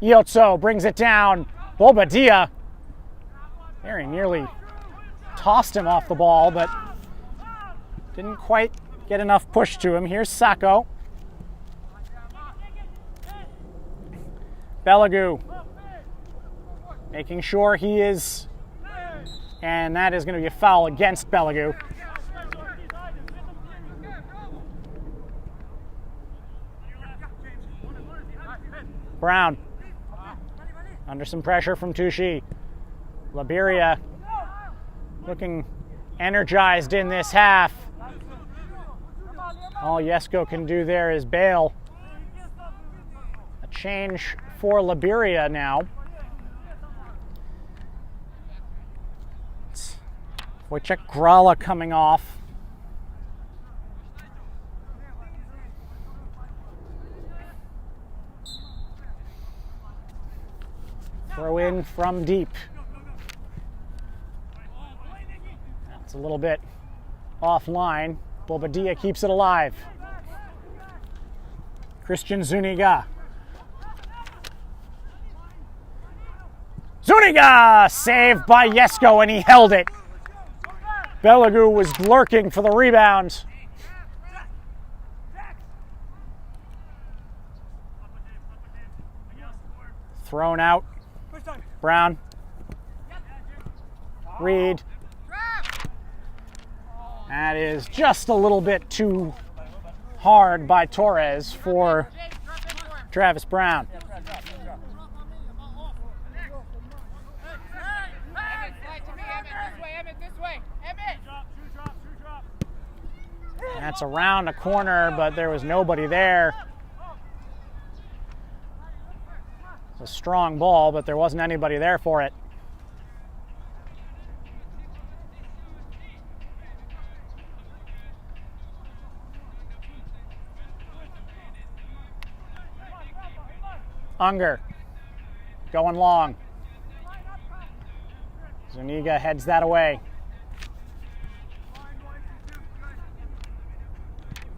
Iotso brings it down. Bobadilla. There, he nearly tossed him off the ball, but didn't quite get enough push to him. Here's Sacco. Belagu making sure he is, and that is going to be a foul against Belagu. Brown under some pressure from Touche. Laberia looking energized in this half. All Jesko can do there is bail. A change for Laberia now. Wojciech Grala coming off. Throw in from deep. That's a little bit offline. Bobadilla keeps it alive. Christian Zuniga. Zuniga! Saved by Jesko, and he held it. Belagu was lurking for the rebound. Thrown out. Brown. Reed. That is just a little bit too hard by Torres for Travis Brown. That's around a corner, but there was nobody there. It's a strong ball, but there wasn't anybody there for it. Unger going long. Zuniga heads that away.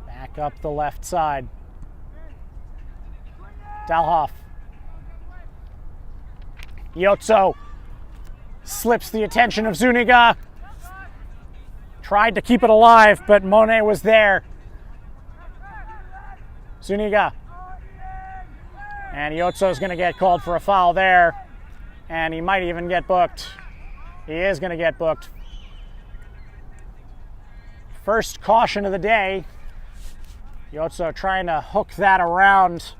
Back up the left side. Dalhoff. Iotso slips the attention of Zuniga. Tried to keep it alive, but Monet was there. Zuniga. And Iotso's going to get called for a foul there. And he might even get booked. He is going to get booked. First caution of the day. Iotso trying to hook that around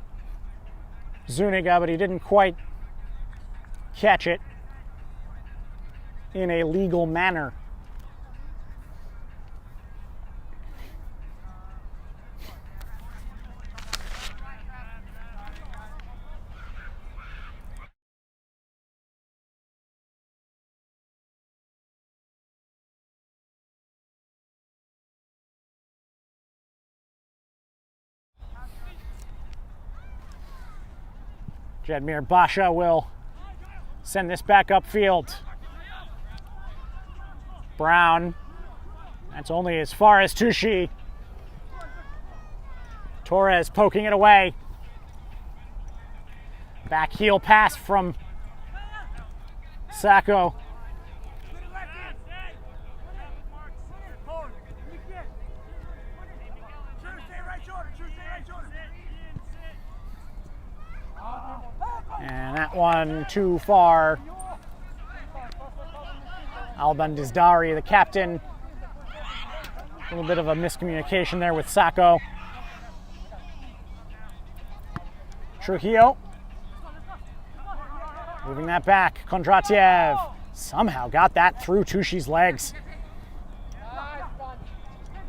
Zuniga, but he didn't quite catch it in a legal manner. Jedmir Basha will send this back upfield. Brown. That's only as far as Touche. Torres poking it away. Back heel pass from Sacco. And that one too far. Alban Dizdari, the captain. A little bit of a miscommunication there with Sacco. Trujillo. Moving that back. Kondratiev somehow got that through Touche's legs.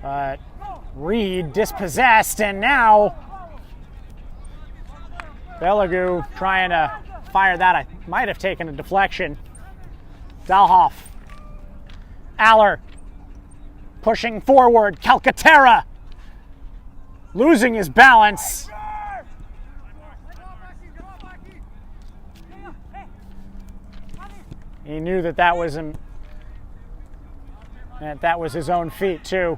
But Reed dispossessed, and now Belagu trying to fire that. I might have taken a deflection. Dalhoff. Aller pushing forward. Calcaterra losing his balance. He knew that was And that was his own feet, too.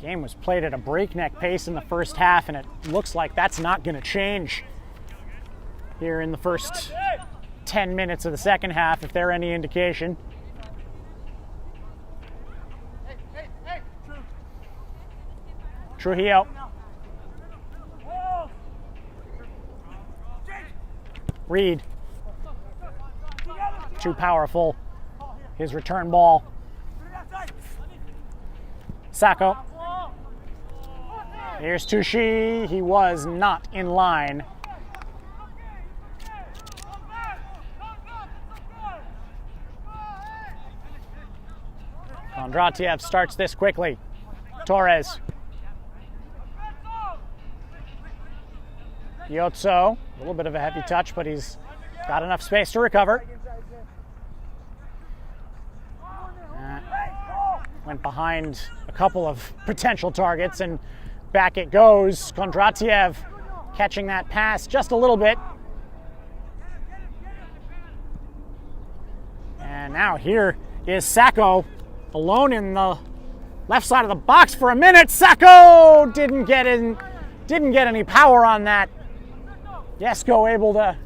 Game was played at a breakneck pace in the first half, and it looks like that's not going to change here in the first 10 minutes of the second half, if they're any indication. Trujillo. Reed. Too powerful. His return ball. Sacco. Here's Touchy. He was not in line. Kondratiev starts this quickly. Torres. Yotso, a little bit of a heavy touch, but he's got enough space to recover. Went behind a couple of potential targets, and back it goes. Kondratiev catching that pass just a little bit. And now here is Sacco alone in the left side of the box for a minute. Sacco didn't get any power on that. Jesko able to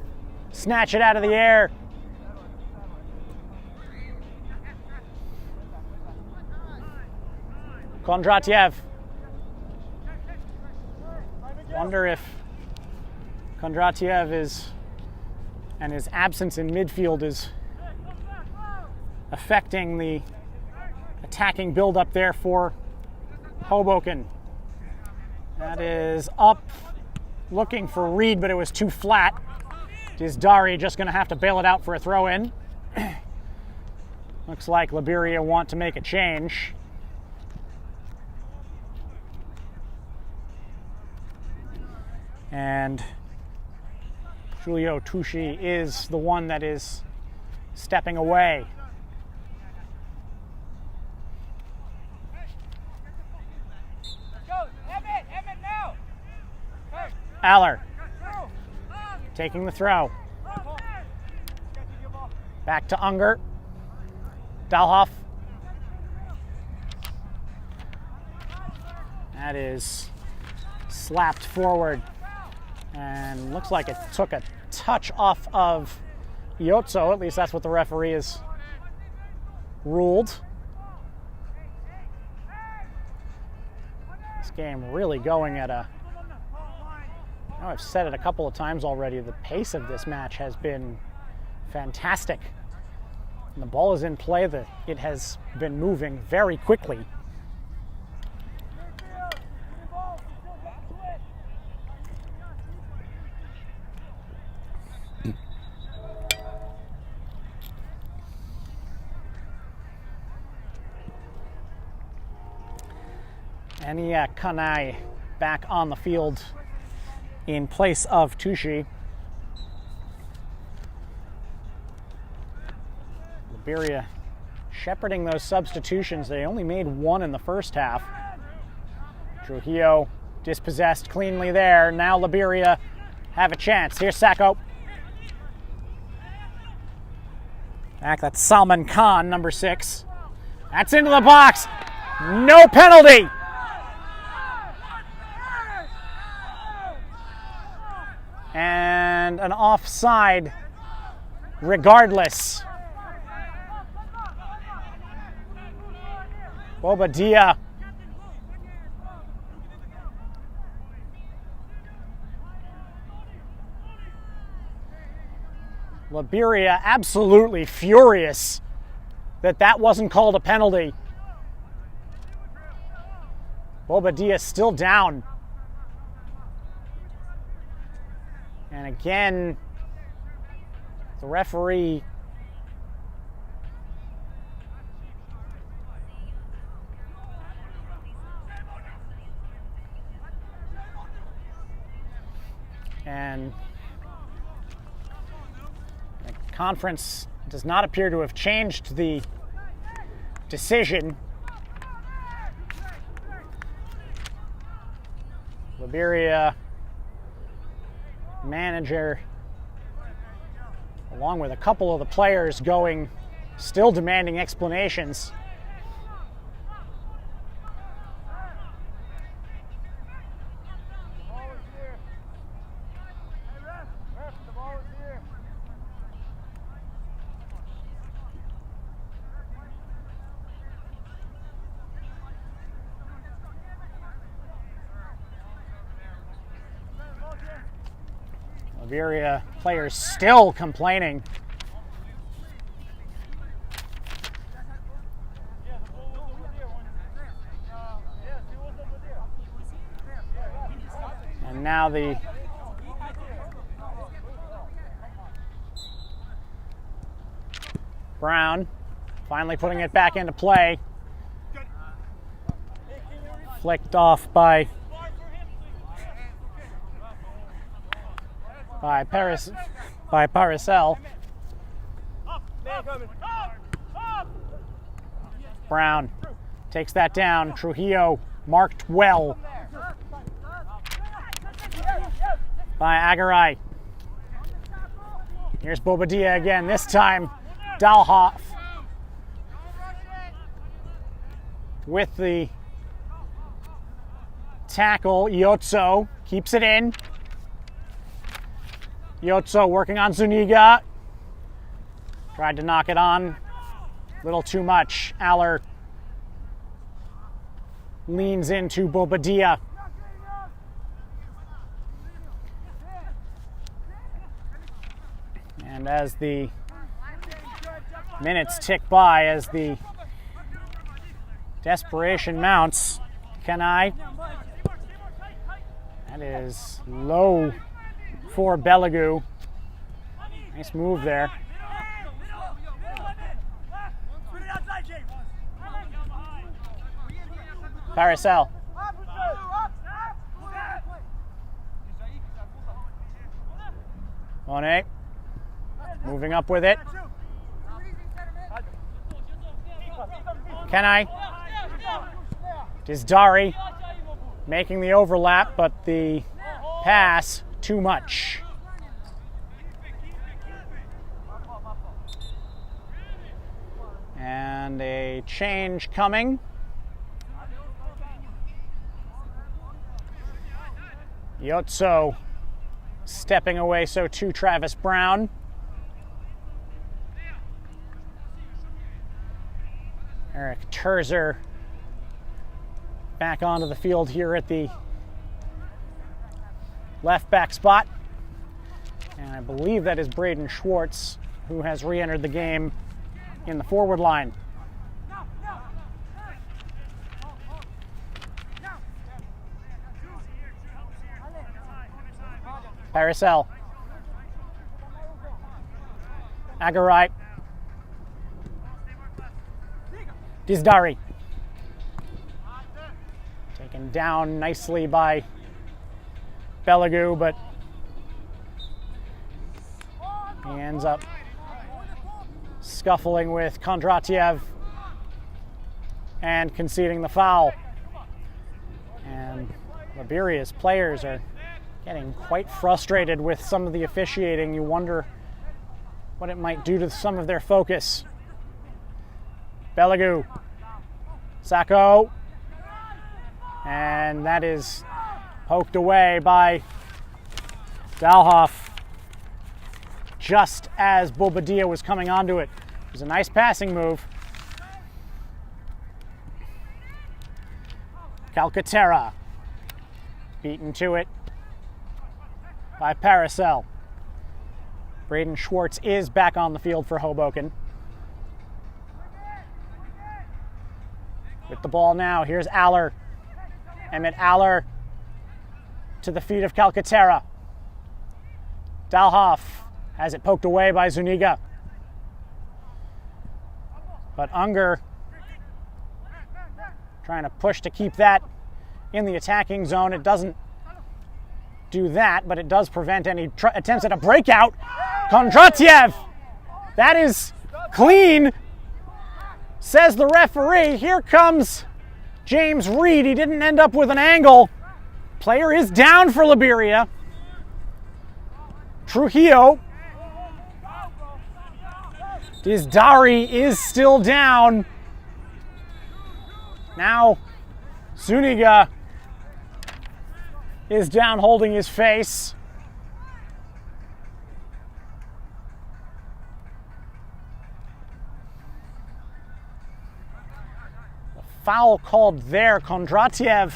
snatch it out of the air. Kondratiev. Wonder if Kondratiev and his absence in midfield is affecting the attacking build-up there for Hoboken. That is up, looking for Reed, but it was too flat. Is Dari just going to have to bail it out for a throw-in? Looks like Laberia want to make a change. And Julio Touchy is the one that is stepping away. Aller taking the throw. Back to Unger. Dalhoff. That is slapped forward. And looks like it took a touch off of Yotso. At least that's what the referee has ruled. This game really going at a... I know I've said it a couple of times already. The pace of this match has been fantastic. And the ball is in play. It has been moving very quickly. Ania Kanai back on the field in place of Touchy. Laberia shepherding those substitutions. They only made one in the first half. Trujillo dispossessed cleanly there. Now Laberia have a chance. Here's Sacco. Back, that's Salman Khan, number 6. That's into the box. No penalty. And an offside regardless. Bobadilla. Laberia absolutely furious that wasn't called a penalty. Bobadilla still down. And again, the referee and the conference does not appear to have changed the decision. Laberia manager, along with a couple of the players, going still demanding explanations. Laberia players still complaining. And now the Brown finally putting it back into play. Flicked off by Paracel. Brown takes that down. Trujillo marked well by Agaray. Here's Bobadilla again, this time Dalhoff with the tackle. Iotso keeps it in. Iotso working on Zuniga. Tried to knock it on. A little too much. Aller leans into Bobadilla. And as the minutes tick by, as the desperation mounts, Kenai. That is low for Belagu. Nice move there. Paracel. Monet. Moving up with it. Kenai. Dizdari making the overlap, but the pass too much. And a change coming. Iotso stepping away, so too Travis Brown. Eric Terzer back onto the field here at the left back spot. And I believe that is Braden Schwartz, who has re-entered the game in the forward line. Paracel. Agaray. Dizdari. Taken down nicely by Belagu, but he ends up scuffling with Kondratiev and conceding the foul. And Laberia's players are getting quite frustrated with some of the officiating. You wonder what it might do to some of their focus. Belagu. Sacco. And that is poked away by Dalhoff just as Bobadilla was coming onto it. It was a nice passing move. Calcaterra beaten to it by Paracel. Braden Schwartz is back on the field for Hoboken. With the ball now, here's Aller. Emmett Aller to the feet of Calcaterra. Dalhoff has it poked away by Zuniga. But Unger trying to push to keep that in the attacking zone. It doesn't do that, but it does prevent any attempts at a breakout. Kondratiev! That is clean, says the referee. Here comes James Reed. He didn't end up with an angle. Player is down for Laberia. Dizdari is still down. Now Zuniga is down holding his face. A foul called there. Kondratiev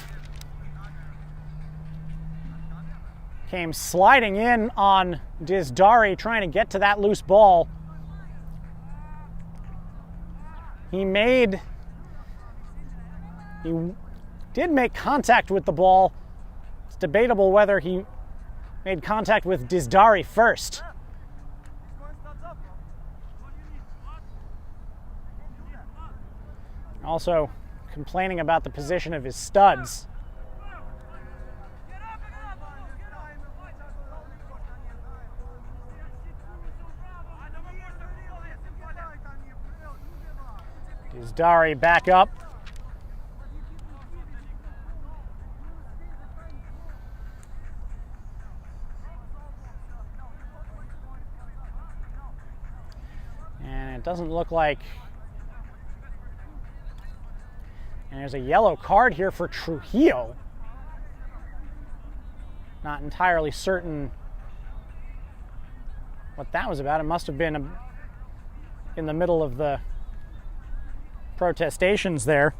came sliding in on Dizdari, trying to get to that loose ball. He did make contact with the ball. It's debatable whether he made contact with Dizdari first. Also complaining about the position of his studs. Dizdari back up. And it doesn't look like... And there's a yellow card here for Trujillo. Not entirely certain what that was about. It must have been in the middle of the protestations there.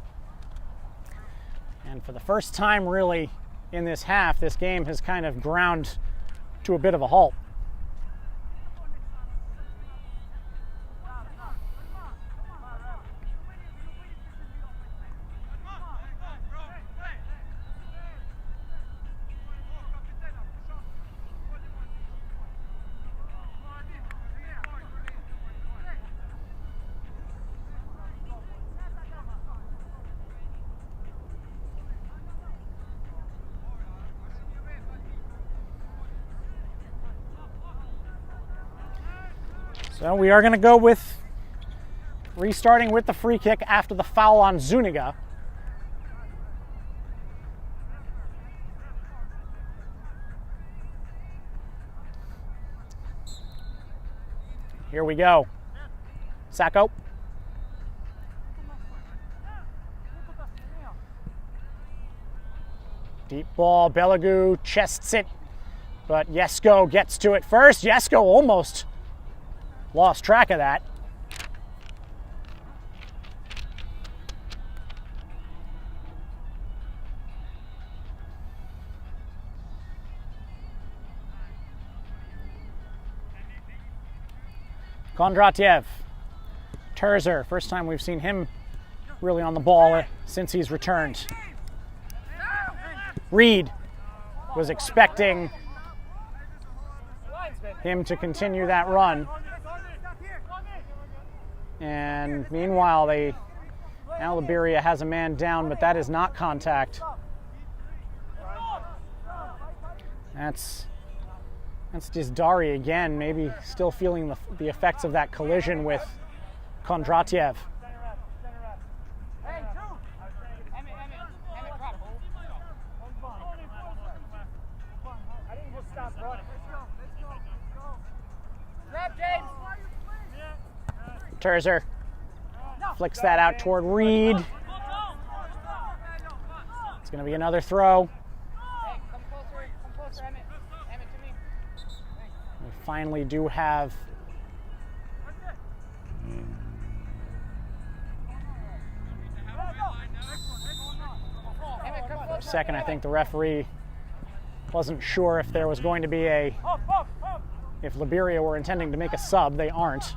And for the first time really in this half, this game has kind of ground to a bit of a halt. So we are going to go with restarting with the free kick after the foul on Zuniga. Here we go. Sacco. Deep ball, Belagu chests it, but Jesko gets to it first. Jesko almost lost track of that. Kondratiev. Terzer, first time we've seen him really on the ball since he's returned. Reed was expecting him to continue that run. And meanwhile, now Laberia has a man down, but that is not contact. That's Dizdari again, maybe still feeling the effects of that collision with Kondratiev. Terzer flicks that out toward Reed. It's going to be another throw. We finally do have for a second. I think the referee wasn't sure if there was going to be if Laberia were intending to make a sub. They aren't.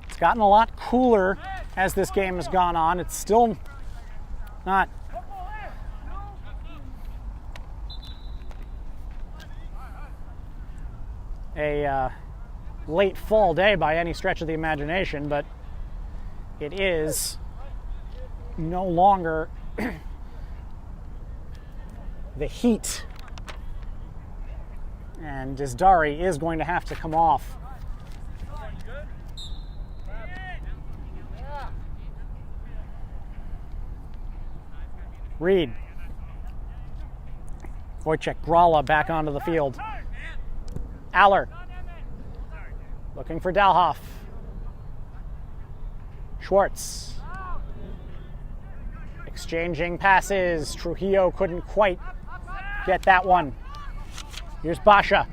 It's gotten a lot cooler as this game has gone on. It's still not a late fall day by any stretch of the imagination, but it is no longer the heat. And Dizdari is going to have to come off. Reed. Wojciech Grala back onto the field. Aller. Looking for Dalhoff. Schwartz. Exchanging passes. Trujillo couldn't quite get that one. Here's Basha.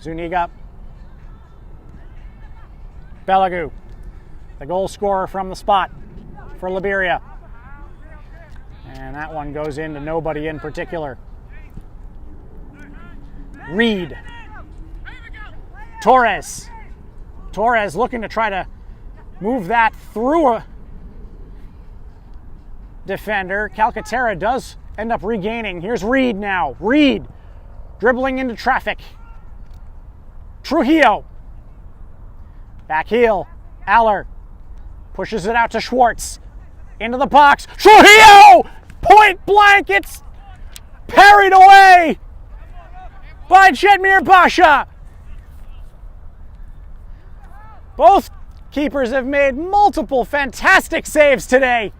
Zuniga. Belagu, the goal scorer from the spot for Laberia. And that one goes into nobody in particular. Reed. Torres. Torres looking to try to move that through a defender. Calcaterra does end up regaining. Here's Reed now. Reed dribbling into traffic. Trujillo. Back heel. Aller pushes it out to Schwartz. Into the box. Trujillo! Point blank. It's parried away by Jedmir Basha. Both keepers have made multiple fantastic saves today.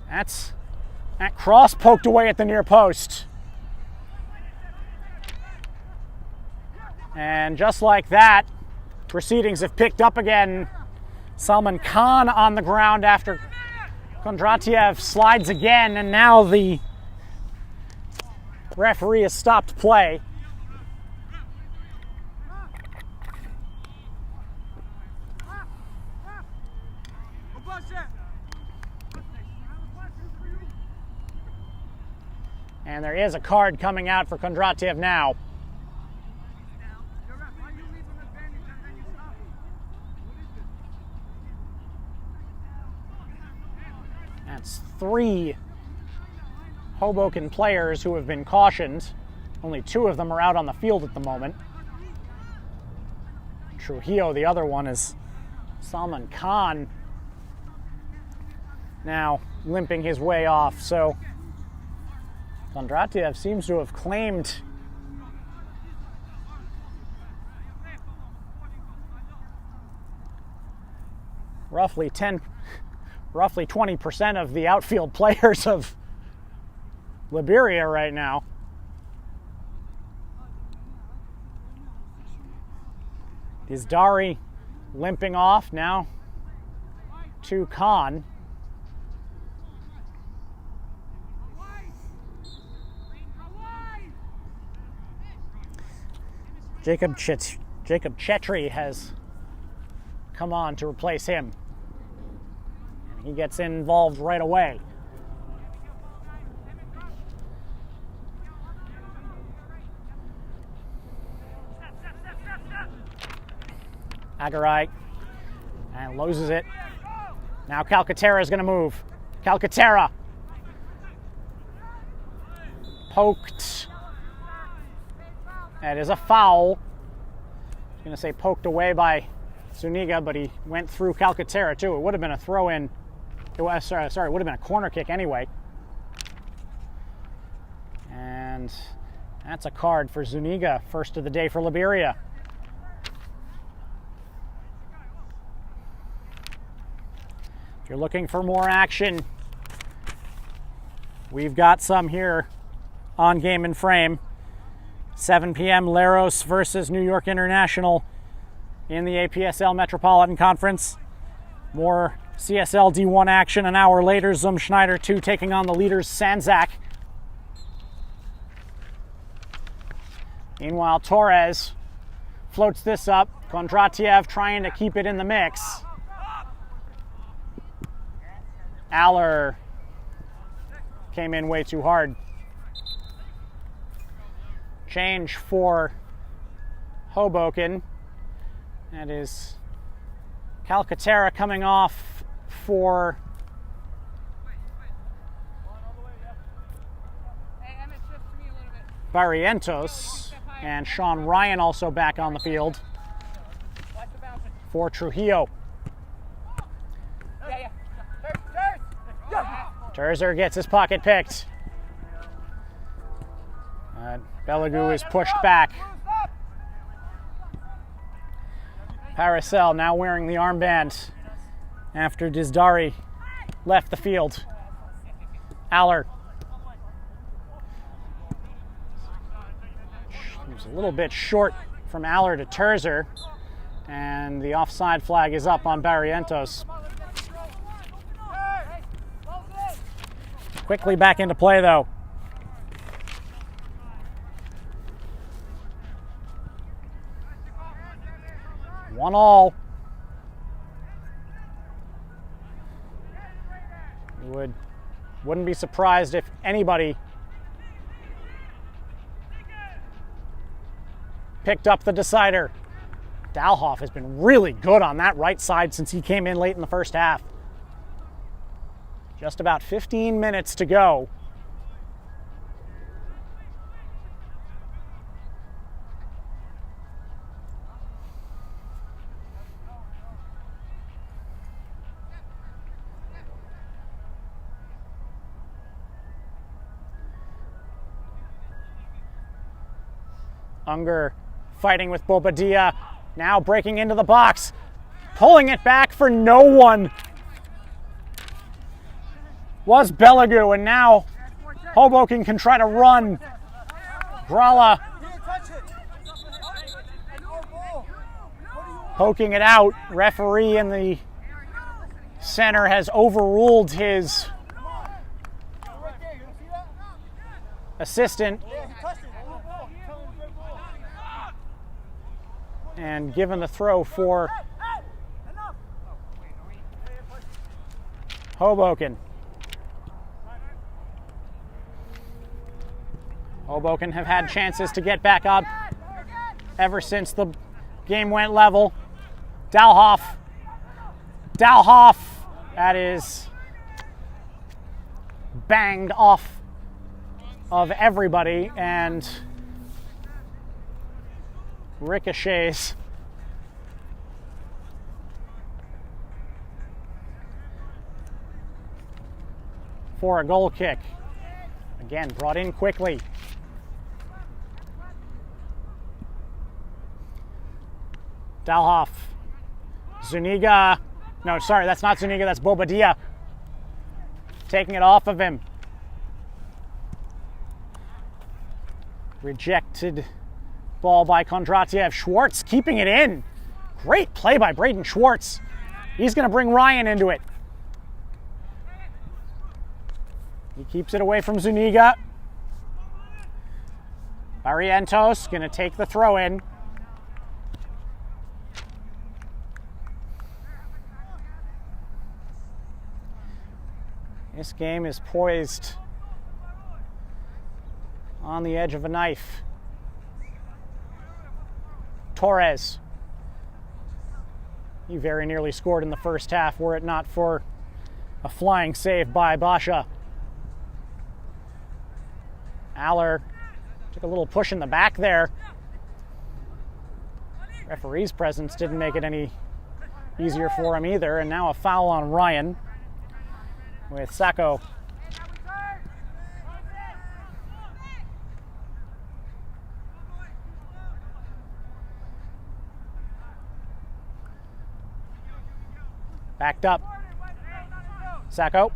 That cross poked away at the near post. And just like that, proceedings have picked up again. Salman Khan on the ground after Kondratiev slides again, and now the referee has stopped play. And there is a card coming out for Kondratiev now. That's 3 Hoboken players who have been cautioned. Only 2 of them are out on the field at the moment. Trujillo, the other one, is Salman Khan, now limping his way off. So Kondratiev seems to have claimed roughly 20% of the outfield players of Laberia right now. Dizdari limping off now to Khan. Jacob Chetri has come on to replace him. And he gets involved right away. Agarai and loses it. Now Calcaterra is going to move. Calcaterra poked. That is a foul. I was going to say poked away by Zuniga, but he went through Calcaterra too. It would have been a throw-in. It would have been a corner kick anyway. And that's a card for Zuniga, first of the day for Laberia. If you're looking for more action, we've got some here on Game and Frame. 7 p.m. Leros versus New York International in the APSL Metropolitan Conference. More CSL D1 action an hour later. Zum Schneider 2 taking on the leaders Sanzak. Meanwhile, Torres floats this up. Kondratiev trying to keep it in the mix. Aller came in way too hard. Change for Hoboken. That is Calcaterra coming off for Barrientos. And Sean Ryan also back on the field for Trujillo. Terzer gets his pocket picked. Belagu is pushed back. Paracel now wearing the armband after Dizdari left the field. Aller. He was a little bit short from Aller to Terzer, and the offside flag is up on Barrientos. Quickly back into play, though. One all. Wouldn't be surprised if anybody picked up the decider. Dalhoff has been really good on that right side since he came in late in the first half. Just about 15 minutes to go. Unger fighting with Bobadilla, now breaking into the box, pulling it back for no one. Was Belagu, and now Hoboken can try to run. Gralla poking it out. Referee in the center has overruled his assistant and given the throw for Hoboken. Hoboken have had chances to get back up ever since the game went level. Dalhoff, that is banged off of everybody and ricochets for a goal kick. Again, brought in quickly. Dalhoff. Zuniga. No, sorry, that's not Zuniga, that's Bobadilla. Taking it off of him. Rejected ball by Kondratiev. Schwartz keeping it in. Great play by Braden Schwartz. He's going to bring Ryan into it. He keeps it away from Zuniga. Barrientos going to take the throw in. This game is poised on the edge of a knife. Torres. He very nearly scored in the first half were it not for a flying save by Basha. Aller took a little push in the back there. Referee's presence didn't make it any easier for him either, and now a foul on Ryan with Sacco. Backed up. Sacco.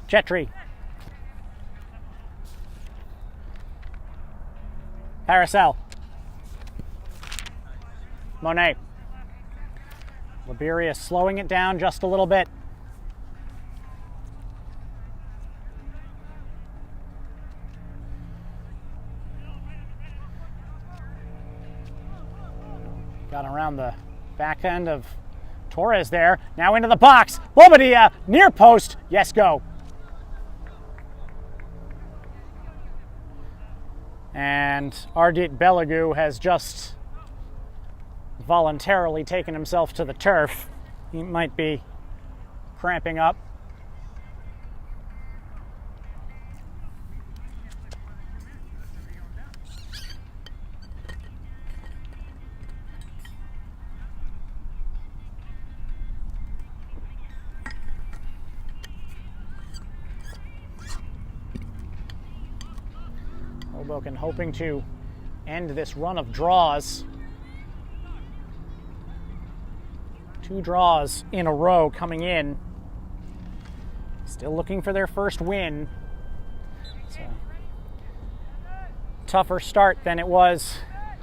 Chetri. Paracel. Monet. Laberia slowing it down just a little bit. Got around the back end of Torres there. Now into the box. Bobadilla, near post. Yes, go. And Ardit Belagu has just voluntarily taken himself to the turf. He might be cramping up. Hoboken hoping to end this run of draws 2 draws in a row coming in. Still looking for their first win. It's a tougher start than it was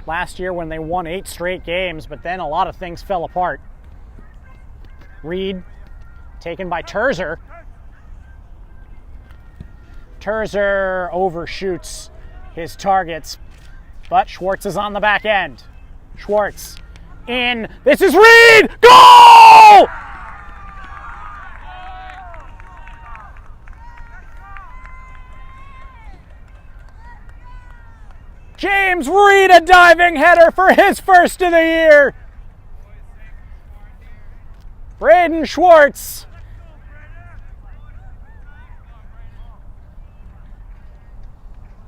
last year when they won 8 straight games, but then a lot of things fell apart. Reed taken by Terzer. Terzer overshoots his targets, but Schwartz is on the back end. Schwartz in. This is Reed! Goal! James Reed, a diving header for his first of the year. Braden Schwartz.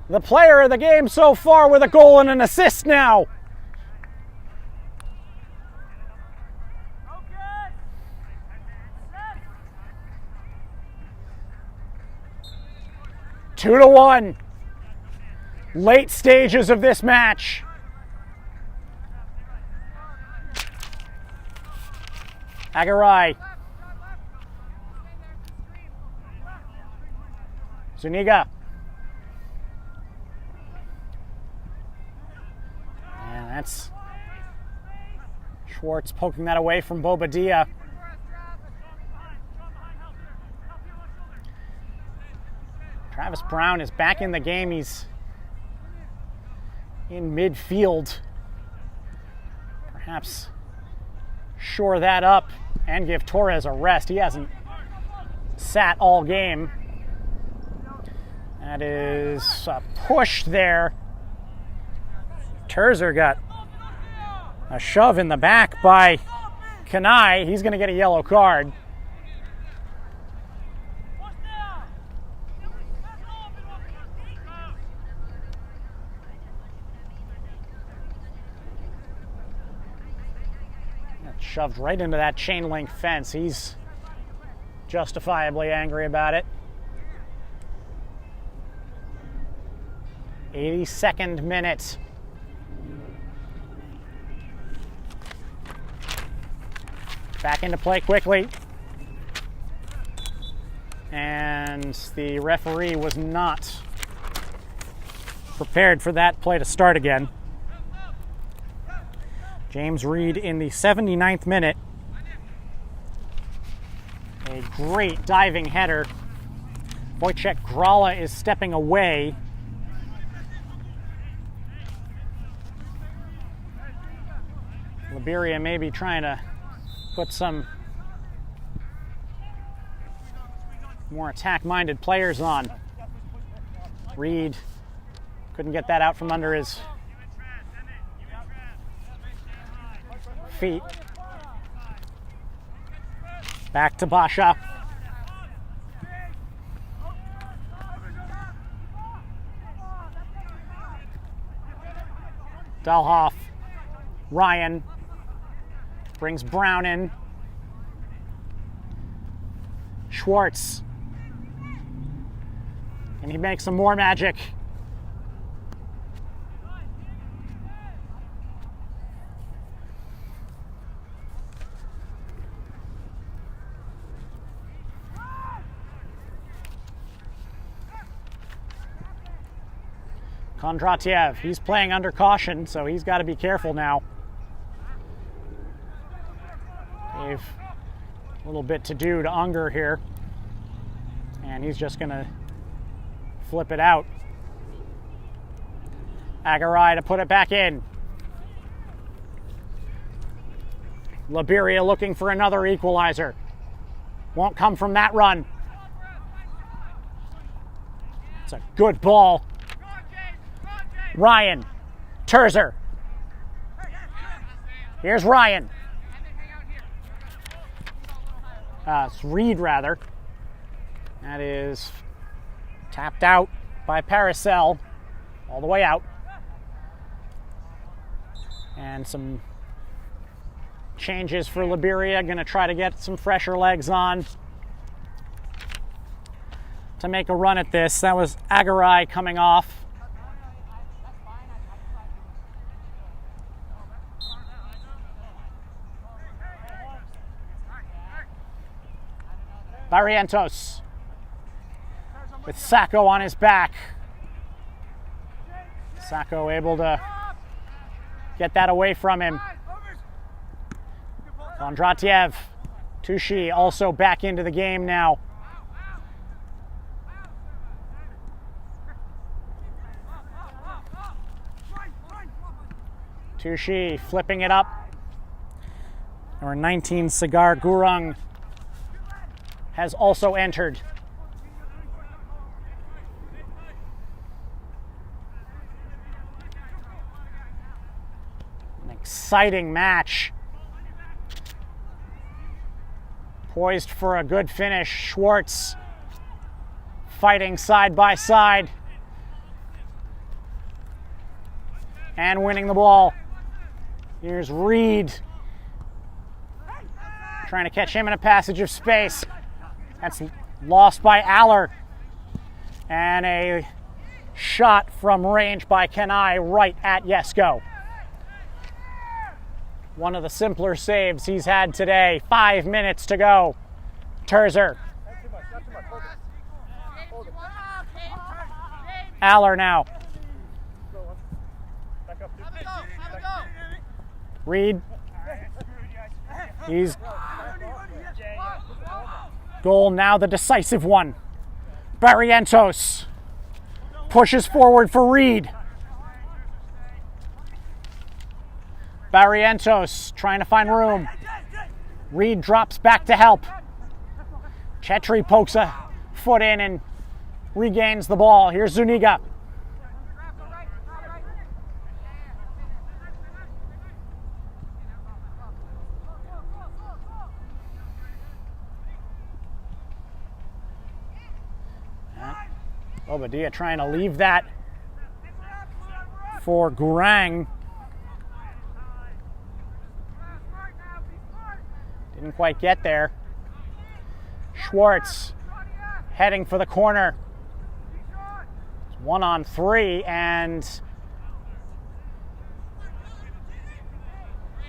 The player of the game so far with a goal and an assist now. Okay. 2-1. Late stages of this match. Agaray. Zuniga. And that's Schwartz poking that away from Bobadilla. Travis Brown is back in the game. He's in midfield. Perhaps shore that up and give Torres a rest. He hasn't sat all game. That is a push there. Terzer got a shove in the back by Kanai. He's going to get a yellow card. Shoved right into that chain link fence. He's justifiably angry about it. 82nd minute. Back into play quickly. And the referee was not prepared for that play to start again. James Reed in the 79th minute. A great diving header. Wojciech Grala is stepping away. Laberia may be trying to put some more attack-minded players on. Reed couldn't get that out from under his feet. Back to Basha. Dalhoff. Ryan brings Brown in. Schwartz. And he makes some more magic. Kondratiev, he's playing under caution, so he's got to be careful now. Gave a little bit to do to Unger here, and he's just going to flip it out. Agaray to put it back in. Laberia looking for another equalizer. Won't come from that run. It's a good ball. Ryan, Terzer. Here's Ryan. It's Reed, rather. That is tapped out by Paracel, all the way out. And some changes for Laberia. Going to try to get some fresher legs on to make a run at this. That was Agaray coming off. Barrientos with Sacco on his back. Sacco able to get that away from him. Kondratiev, Tushy also back into the game now. Tushy flipping it up. Number 19, Sagar Gurung, has also entered. An exciting match. Poised for a good finish. Schwartz fighting side by side and winning the ball. Here's Reed trying to catch him in a passage of space. That's lost by Aller. And a shot from range by Kenai right at Jesko. One of the simpler saves he's had today. 5 minutes to go. Terzer. Aller now. Reed. He's goal now, the decisive one. Barrientos pushes forward for Reed. Barrientos trying to find room. Reed drops back to help. Chetri pokes a foot in and regains the ball. Here's Zuniga. Obadia trying to leave that for Gurang. Didn't quite get there. Schwartz heading for the corner. It's 1-on-3 and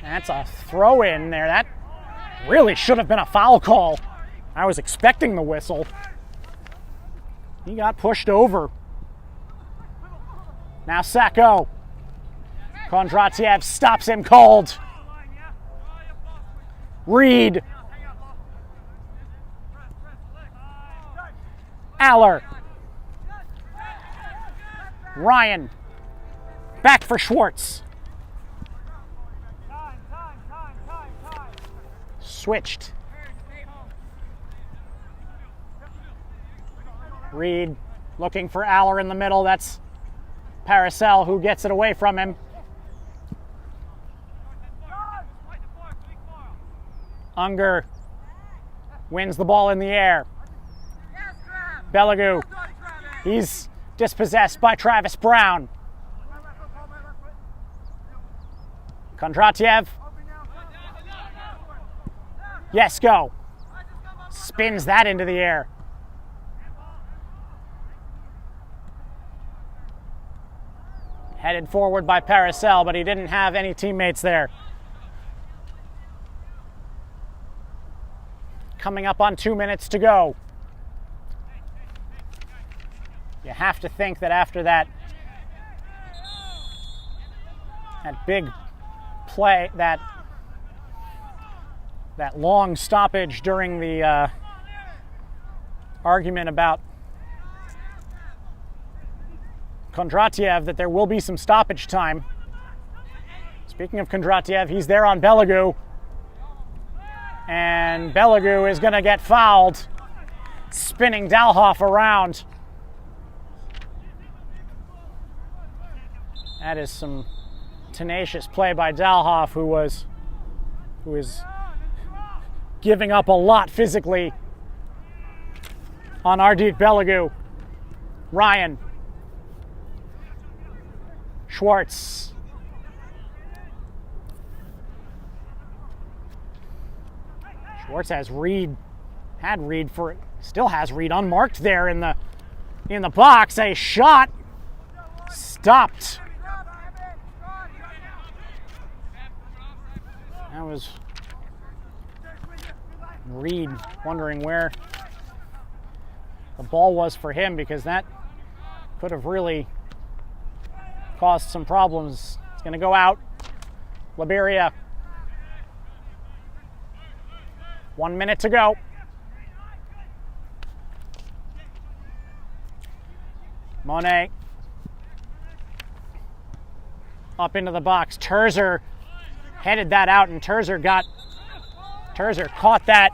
that's a throw in there. That really should have been a foul call. I was expecting the whistle. He got pushed over. Now Sacco. Kondratiev stops him cold. Reed. Aller. Ryan. Back for Schwartz. Switched. Reed looking for Aller in the middle. That's Paracel who gets it away from him. Unger wins the ball in the air. Belagu. He's dispossessed by Travis Brown. Kondratiev. Jesko spins that into the air. Headed forward by Paracel, but he didn't have any teammates there. Coming up on 2 minutes to go. You have to think that after that big play, that long stoppage during the argument about Kondratiev, that there will be some stoppage time. Speaking of Kondratiev, he's there on Belagu. And Belagu is going to get fouled, spinning Dalhoff around. That is some tenacious play by Dalhoff, who is giving up a lot physically on Ardit Belagu. Ryan. Schwartz. Schwartz has Reed, still has Reed unmarked there in the box. A shot stopped. That was Reed wondering where the ball was for him, because that could have really caused some problems. It's going to go out. Laberia. 1 minute to go. Monet. Up into the box. Terzer headed that out, and Terzer caught that.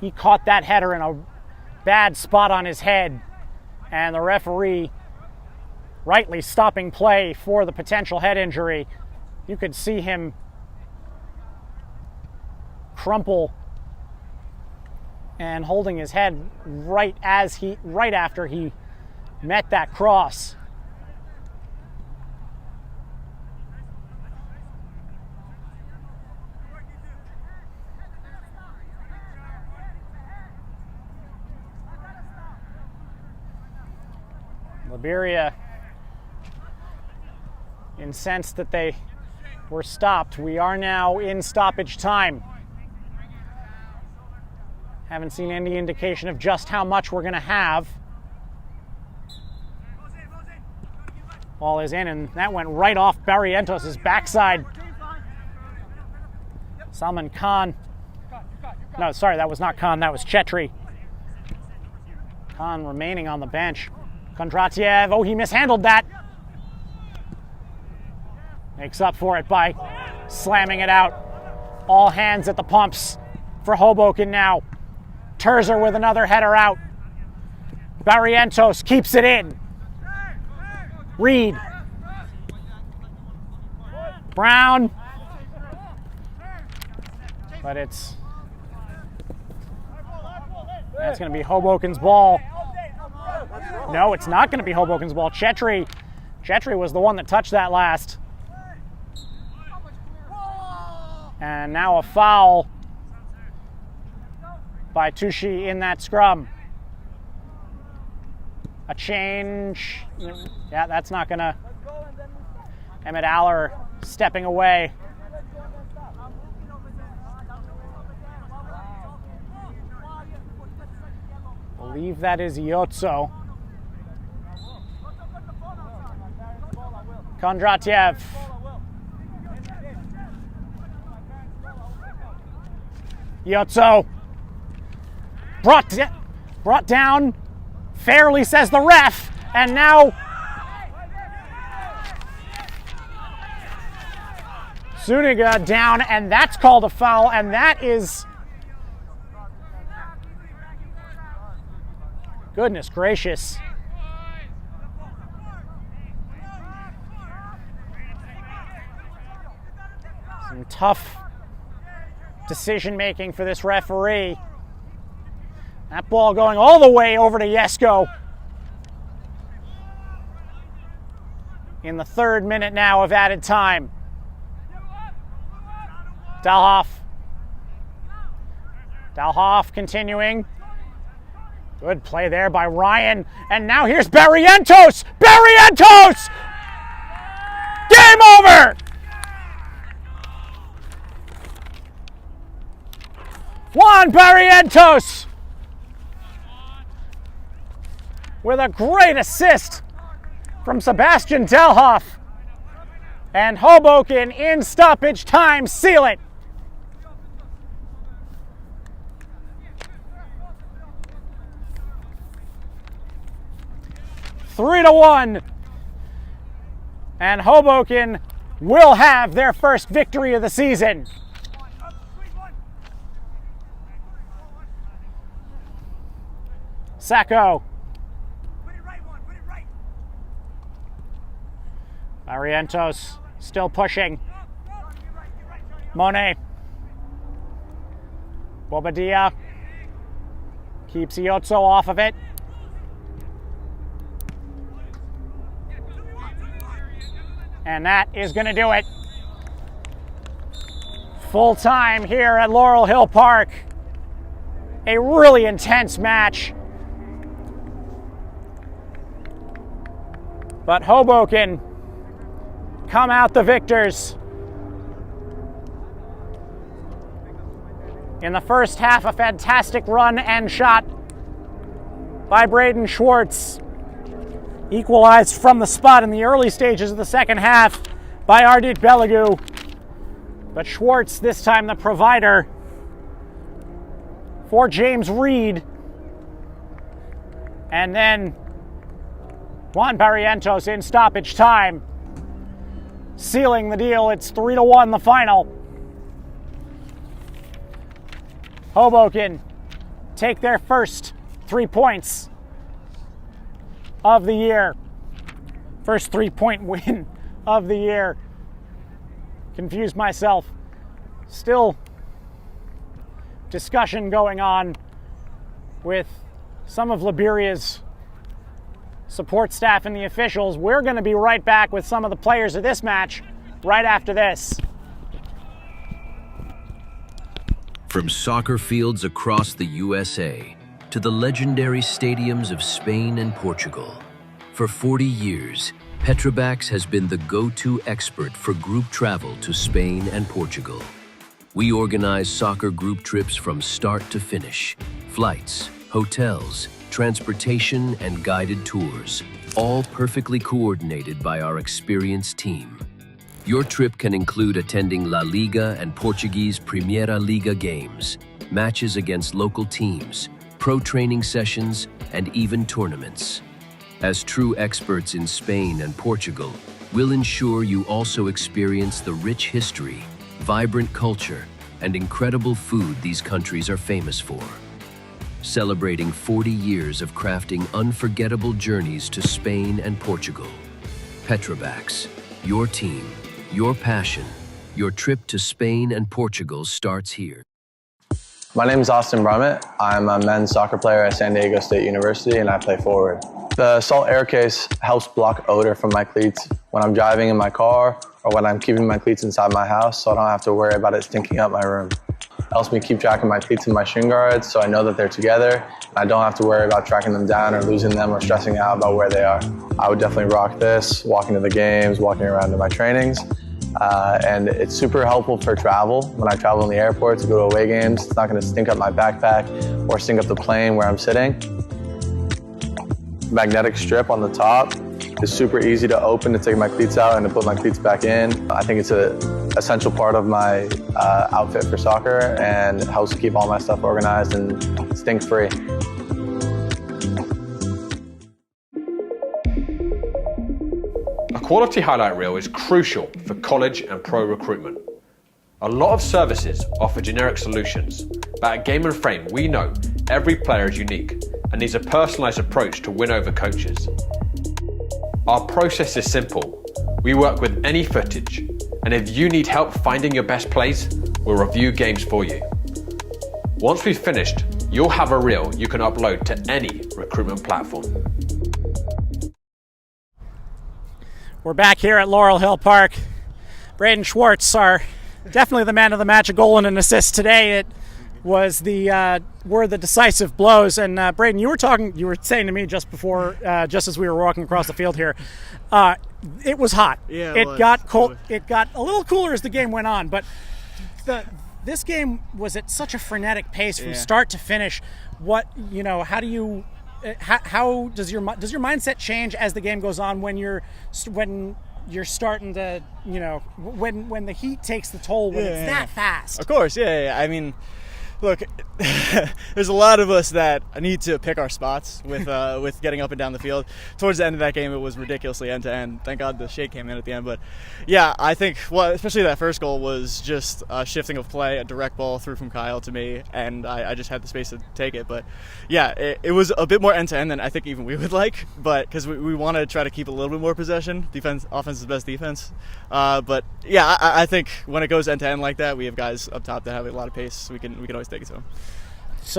He caught that header in a bad spot on his head, and the referee rightly stopping play for the potential head injury. You could see him crumple and holding his head right after he met that cross. Laberia, incensed that they were stopped. We are now in stoppage time. Haven't seen any indication of just how much we're going to have. Ball is in, and that went right off Barrientos' backside. Salman Khan. No, sorry, that was not Khan, that was Chetri. Khan remaining on the bench. Kondratiev, oh, he mishandled that. Makes up for it by slamming it out. All hands at the pumps for Hoboken now. Terzer with another header out. Barrientos keeps it in. Reed. Brown. But that's going to be Hoboken's ball. No, it's not going to be Hoboken's ball. Chetri was the one that touched that last. And now a foul by Tushi in that scrum. A change. Yeah, that's not going to... Emmett Aller stepping away. I believe that is Iotso. Kondratiev. Iotso. Brought down fairly, says the ref, and now Zuniga down, and that's called a foul, and that is... Goodness gracious. Some tough decision making for this referee. That ball going all the way over to Jesko. In the 3rd minute now of added time. Dalhoff continuing. Good play there by Ryan. And now here's Barrientos! Barrientos! Game over! Juan Barrientos with a great assist from Sebastian Dalhoff. And Hoboken in stoppage time seal it. Three to 1. And Hoboken will have their first victory of the season. Sacco. Barrientos still pushing. Monet. Bobadilla keeps Iotso off of it. And that is going to do it. Full time here at Laurel Hill Park. A really intense match. But Hoboken come out the victors In the first half, a fantastic run and shot by Braden Schwartz. Equalized from the spot in the early stages of the second half by Ardit Belagou. But Schwartz, this time the provider for James Reed. And then Juan Barrientos in stoppage time, sealing the deal. It's 3-1 the final. Hoboken take their first 3 points of the year. First 3-point win of the year. Confused myself. Still discussion going on with some of Laberia's support staff and the officials. We're going to be right back with some of the players of this match right after this. From soccer fields across the USA to the legendary stadiums of Spain and Portugal, for 40 years, Petrobax has been the go-to expert for group travel to Spain and Portugal. We organize soccer group trips from start to finish, flights, hotels, transportation, and guided tours, all perfectly coordinated by our experienced team. Your trip can include attending La Liga and Portuguese Primeira Liga games, matches against local teams, pro training sessions, and even tournaments. As true experts in Spain and Portugal, we'll ensure you also experience the rich history, vibrant culture, and incredible food these countries are famous for. Celebrating 40 years of crafting unforgettable journeys to Spain and Portugal. Petrobax, your team, your passion, your trip to Spain and Portugal starts here. My name is Austin Brummett. I'm a men's soccer player at San Diego State University and I play forward. The salt air case helps block odor from my cleats when I'm driving in my car or when I'm keeping my cleats inside my house, so I don't have to worry about it stinking up my room. It helps me keep track of my cleats and my shin guards so I know that they're together and I don't have to worry about tracking them down or losing them or stressing out about where they are. I would definitely rock this, walking to the games, walking around to my trainings. And it's super helpful for travel. When I travel in the airport to go to away games, it's not going to stink up my backpack or stink up the plane where I'm sitting. Magnetic strip on the top is super easy to open to take my cleats out and to put my cleats back in. I think it's an essential part of my outfit for soccer and helps keep all my stuff organized and stink-free. A quality highlight reel is crucial for college and pro recruitment. A lot of services offer generic solutions, but at Game & Frame we know every player is unique and needs a personalised approach to win over coaches. Our process is simple. We work with any footage, and if you need help finding your best plays, we'll review games for you. Once we've finished, you'll have a reel you can upload to any recruitment platform. We're back here at Laurel Hill Park. Braden Schwartz are definitely the man of the match, a goal and an assist today. It was were the decisive blows. And Braden, you were saying to me just before, just as we were walking across the field here, it was hot. Yeah, it got cold. It got a little cooler as the game went on, but this game was at such a frenetic pace from start to finish. How do you? How does your mindset change as the game goes on when you're starting to, when the heat takes the toll, when it's that fast? Of course, yeah. I mean, look, there's a lot of us that need to pick our spots with getting up and down the field. Towards the end of that game, it was ridiculously end-to-end. Thank God the shake came in at the end. But, yeah, I think, especially that first goal was just a shifting of play, a direct ball through from Kyle to me, and I just had the space to take it. But, yeah, it was a bit more end-to-end than I think even we would like, but because we want to try to keep a little bit more possession. Offense is best defense. But, yeah, I think when it goes end-to-end like that, we have guys up top that have a lot of pace. We can always take it to them. It's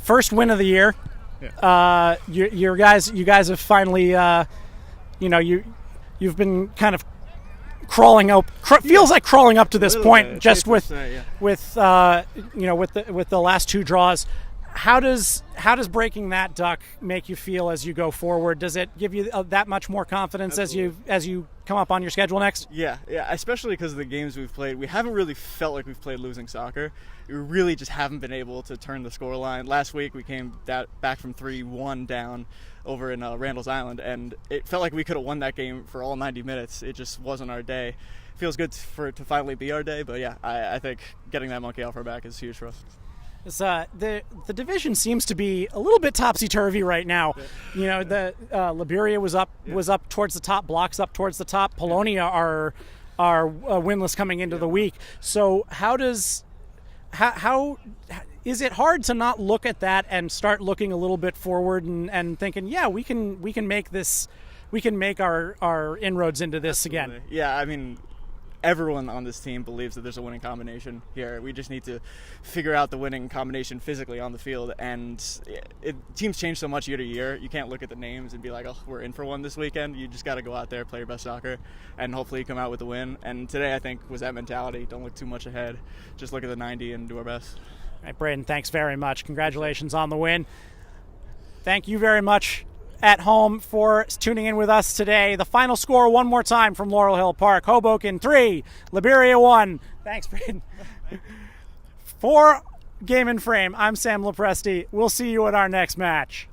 first win of the year. Yeah. You guys have finally, you've been kind of crawling up. Feels like crawling up to this point, just with the last two draws. how does breaking that duck make you feel as you go forward? Does it give you that much more confidence as you come up on your schedule next? Yeah, especially because of the games we've played. We haven't really felt like we've played losing soccer. We really just haven't been able to turn the scoreline. Last week we came back from 3-1 down over in Randall's Island, and it felt like we could have won that game for all 90 minutes. It just wasn't our day. Feels good to finally be our day, but yeah, I think getting that monkey off our back is huge for us. The division seems to be a little bit topsy-turvy right now. You know, the Laberia was up towards the top, blocks up towards the top. Polonia are winless coming into the week. So how is it hard to not look at that and start looking a little bit forward and thinking, yeah, we can make this, we can make our inroads into this Absolutely. again. Yeah, I mean, everyone on this team believes that there's a winning combination here. We just need to figure out the winning combination physically on the field, and teams change so much year to year. You can't look at the names and be like, oh, we're in for one this weekend. You just got to go out there, play your best soccer, and hopefully come out with a win. And today, I think, was that mentality. Don't look too much ahead. Just look at the 90 and do our best. All right, Braden, thanks very much. Congratulations on the win. Thank you very much at home for tuning in with us today. The final score one more time from Laurel Hill Park. Hoboken 3, Laberia 1. Thanks, Braden. For Game and Frame, I'm Sam Lepresti. We'll see you at our next match.